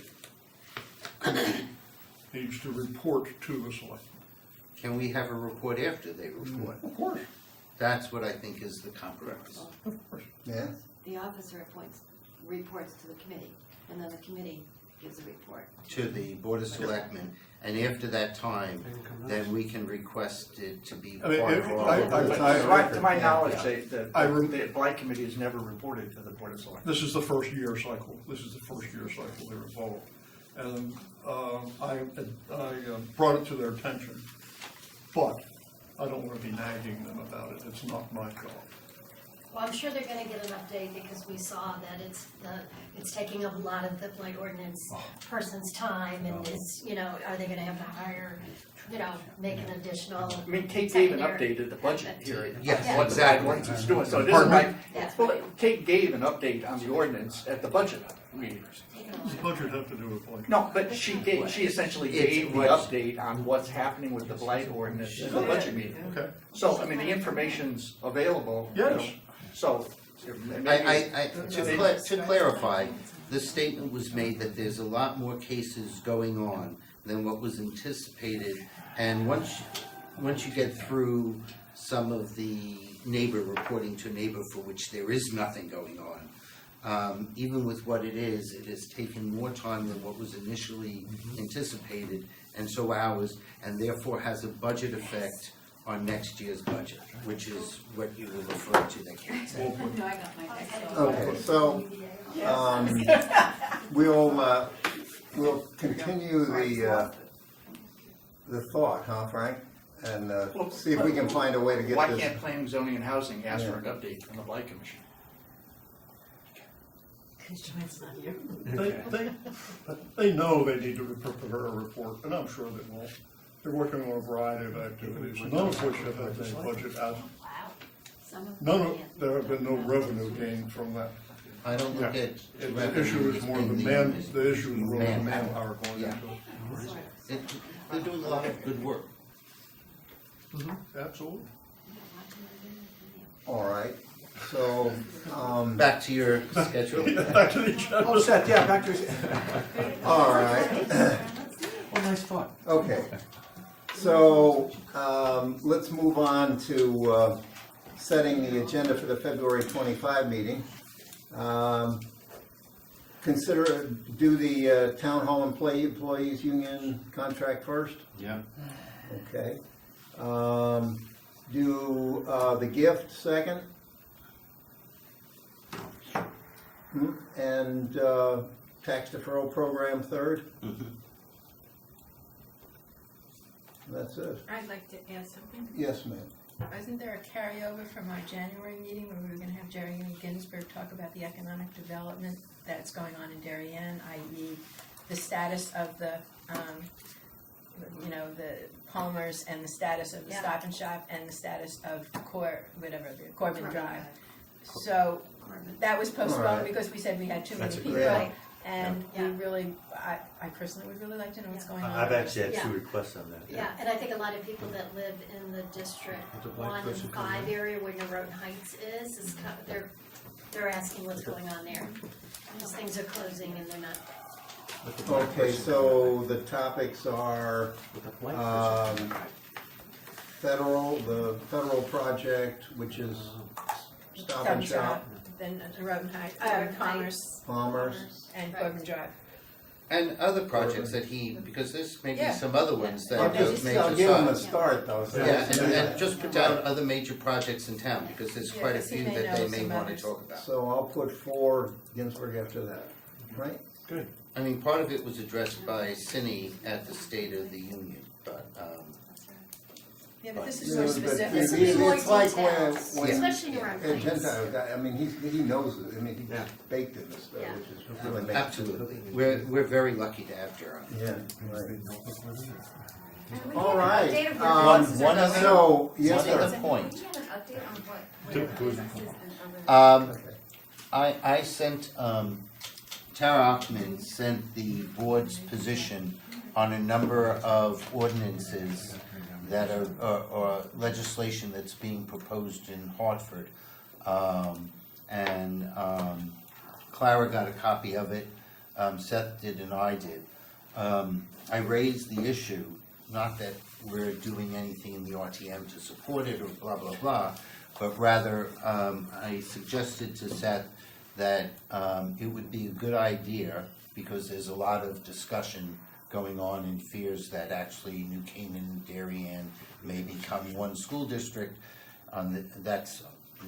committee needs to report to the selectmen. Can we have a report after they report? Of course, That's what I think is the compromise. of course. yeah, The officer reports to the committee, and then the committee gives a report. To the Board of Selectmen, and after that time, then we can request it to be I mean, part of To my Yeah. knowledge, I the blight committee has never reported to the Board of Selectmen. This is the first year cycle. This is the first year cycle they're involved. And I brought it to their attention. But I don't wanna be nagging them about it, it's not my job. Well, I'm sure they're gonna get an update because we saw that it's taking up a lot of the blight ordinance person's time and is, are they gonna have to hire, make an additional. I mean, Kate gave an secondary- update at the budget hearing. Yes, on what the exactly. ordinance is doing, so it isn't Pardon me? like, Yeah. well, Kate gave an update on the ordinance at the budget meeting. Does the budget have to do with like? No, but she essentially It's gave the what- update on what's happening with the blight ordinance at the budget meeting. Okay, So, I mean, the information's available. yes. So, To clarify, the statement was made that there's a lot more cases going on than what was anticipated. And once you get through some of the neighbor reporting to neighbor for which there is nothing going on, even with what it has taken more time than what was initially anticipated, and so hours, and therefore has a budget effect on next year's budget, which is what you were referring to, that Kate said. No, I got my text. Okay, so, we'll continue the thought, huh, Frank? And, see if we can find a way to get why this. can't planning, zoning, and housing ask for an update from the blight commission? They know they need to prepare a report, and I'm sure they will. They're working on a variety of activities, none of which have had any budget out. There have been no revenue gained from that. I don't look at The issue is more the issue is really the manpower going into it. They're doing a lot of good work. Absolutely. All right, so, Back to your schedule. Back to the agenda. Oh, Seth, yeah, back to, all right. oh, nice thought. Okay, so, let's move on to, setting the agenda for the February 25 meeting. Do the town hall employees union contract first? Yeah. Okay. Do the gift second? And tax deferral program third? That's it. I'd like to add something. Yes, ma'am. Wasn't there a carryover from our January meeting where we were gonna have Jerry Ginsburg talk about the economic development that's going on in Darien, i.e. the status of the, the Palmers and the status of the Yeah. Stop and Shop and the status of the Corbin Drive. So that was postponed Alright. because we said we had too many That's a people. great idea. And we Yeah. really, I personally would really like to know what's going on. I've actually had Yeah. 2 requests on that. Yeah, and I think a lot of people that live in the District The black 1 person and comes 5 in. area where Norotan Heights is they're asking what's going on there. Because things are closing and they're not. Okay, so the topics are With the blight person. the federal project, which is Stop and Shop, Then Norotan Heights, Norotan Commerce Palmer's. and Right. Corbin Drive. And other projects that because there's maybe Yeah. some other ones that I'll are just, major I'll give them a size. start though. so- Yeah, and just put down other major projects in town, because there's Yeah, quite a because he few may that they know may some wanna others. talk about. So I'll put 4 Ginsburg after that, right? Good. I mean, part of it was addressed by Cindy at the State of the Union, but, Yeah, but this You is know, more but specific. This will be more it's like details, when especially Norotan a Heights. Gentile guy, I mean, he knows it, I mean, he's Yeah. baked in this stuff, Yeah. which is really makes. absolutely, we're very lucky to have Jeremy. Yeah, right. And we All had an right, update of your um, businesses one or other- So, yes, One other sir. point. We had an update on what Two- businesses and other. Okay. I sent, Tara Ockman sent the board's position on a number of ordinances that are, or legislation that's being proposed in Hartford. And Clara got a copy of it, Seth did and I did. I raised the issue, not that we're doing anything in the RTM to support it or blah, blah, blah, but rather, I suggested to Seth that it would be a good idea, because there's a lot of discussion going on and fears that actually New Canaan and Darien may become one school district. That's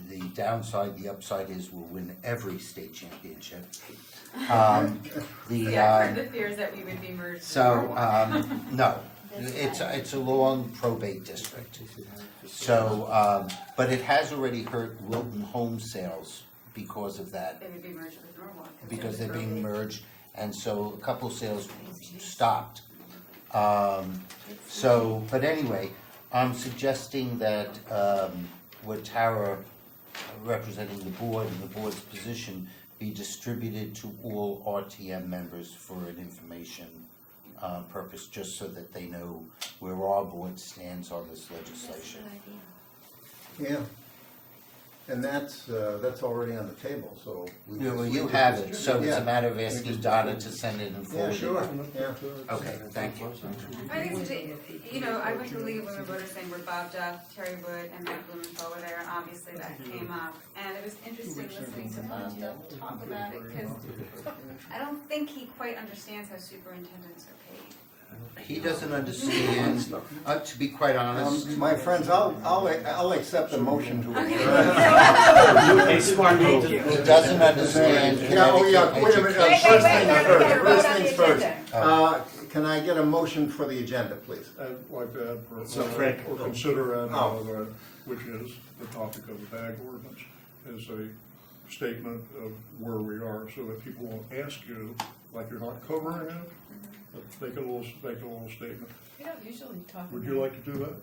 the downside. The upside is we'll win every state championship. Yeah, I've heard the fears that we would be merged. So, no, It's a long probate district. So, but it has already hurt Wilton home sales because of that, They would be merged with Norwalk. because they're being merged, and so a couple sales stopped. So, but anyway, I'm suggesting that, what Tara, representing the board and the board's position, be distributed to all RTM members for an information purpose, just so that they know where our board stands on this legislation. Yeah. And that's already on the table, so. we Yeah, well, just- you have it, so it's Yeah. a matter of asking Donna to send it and Yeah, forward it. sure, yeah. Okay, thank you. I think it's, you know, I went to the League of Women Voters thing where Bob Duff, Terry Wood, and Matt Blumenthal were there, and obviously that came up. And it was interesting listening to Bob Duff talk about it, because I don't think he quite understands how superintendents are paid. He doesn't understand, to be quite honest, My friends, I'll accept the motion to adjourn. Hey, smart move. he doesn't understand Yeah, oh yeah, Connecticut wait a minute, education. first things first. Can I get a motion for the agenda, please? I'd like to add, So, Frank- or consider adding Oh. another, which is the topic of the bag ordinance, as a statement of where we are, so that people won't ask you, like you're not covering it, but make a little statement. We don't usually talk Would about. you like to do that?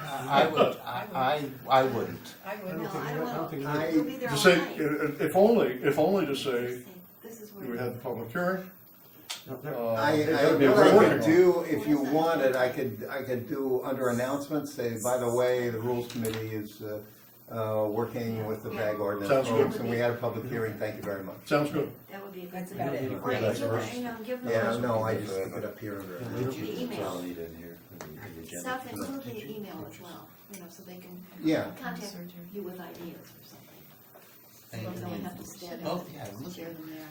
I wouldn't. I No, would. I don't want to. I- We'll be there To all say, night. if only to say, This is we where. had the public hearing. What That'd be a I real could thing. do, if you wanted, I could do under announcements, say, by the way, the Rules Committee is working with the bag ordinance Sounds good. folks, and we had a public hearing, thank you very much. Sounds good. That would be a good That's thing. about it. Or That's give first. them, give them. Yeah, no, I just stick it up here under announcements. The email. I'll need it in here, in the agenda. Stuff, include the email as well, so they can Yeah. contact Surgery. you with ideas or something. Thank So you. they have to stand Oh, up yeah, and look. share them there.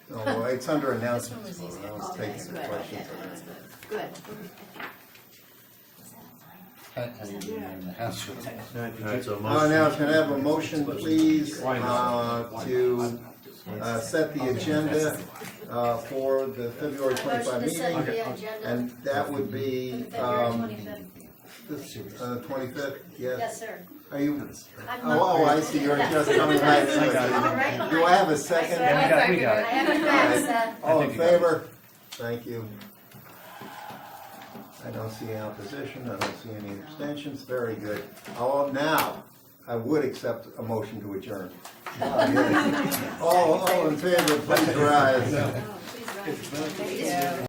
No, it's under announcements, This one was so easy. I was Okay, taking good, the questions. okay, good. I didn't even in the house with that. All right, so a Now, motion. can I have a motion, please, to set the agenda for the February 25 Motion to set meeting? the agenda And that would for be, the February 25th. the 25th, yes? Yes, sir. Are you, I'm oh, I see, you're just coming right in. Right Do I have a second? Yeah, we got I it. have it back, All in favor? Thank you. I don't see any opposition, I don't see any abstentions, very good. Now, I would accept a motion to adjourn. All in favor, please rise. Oh, please, Ryan. Thank you.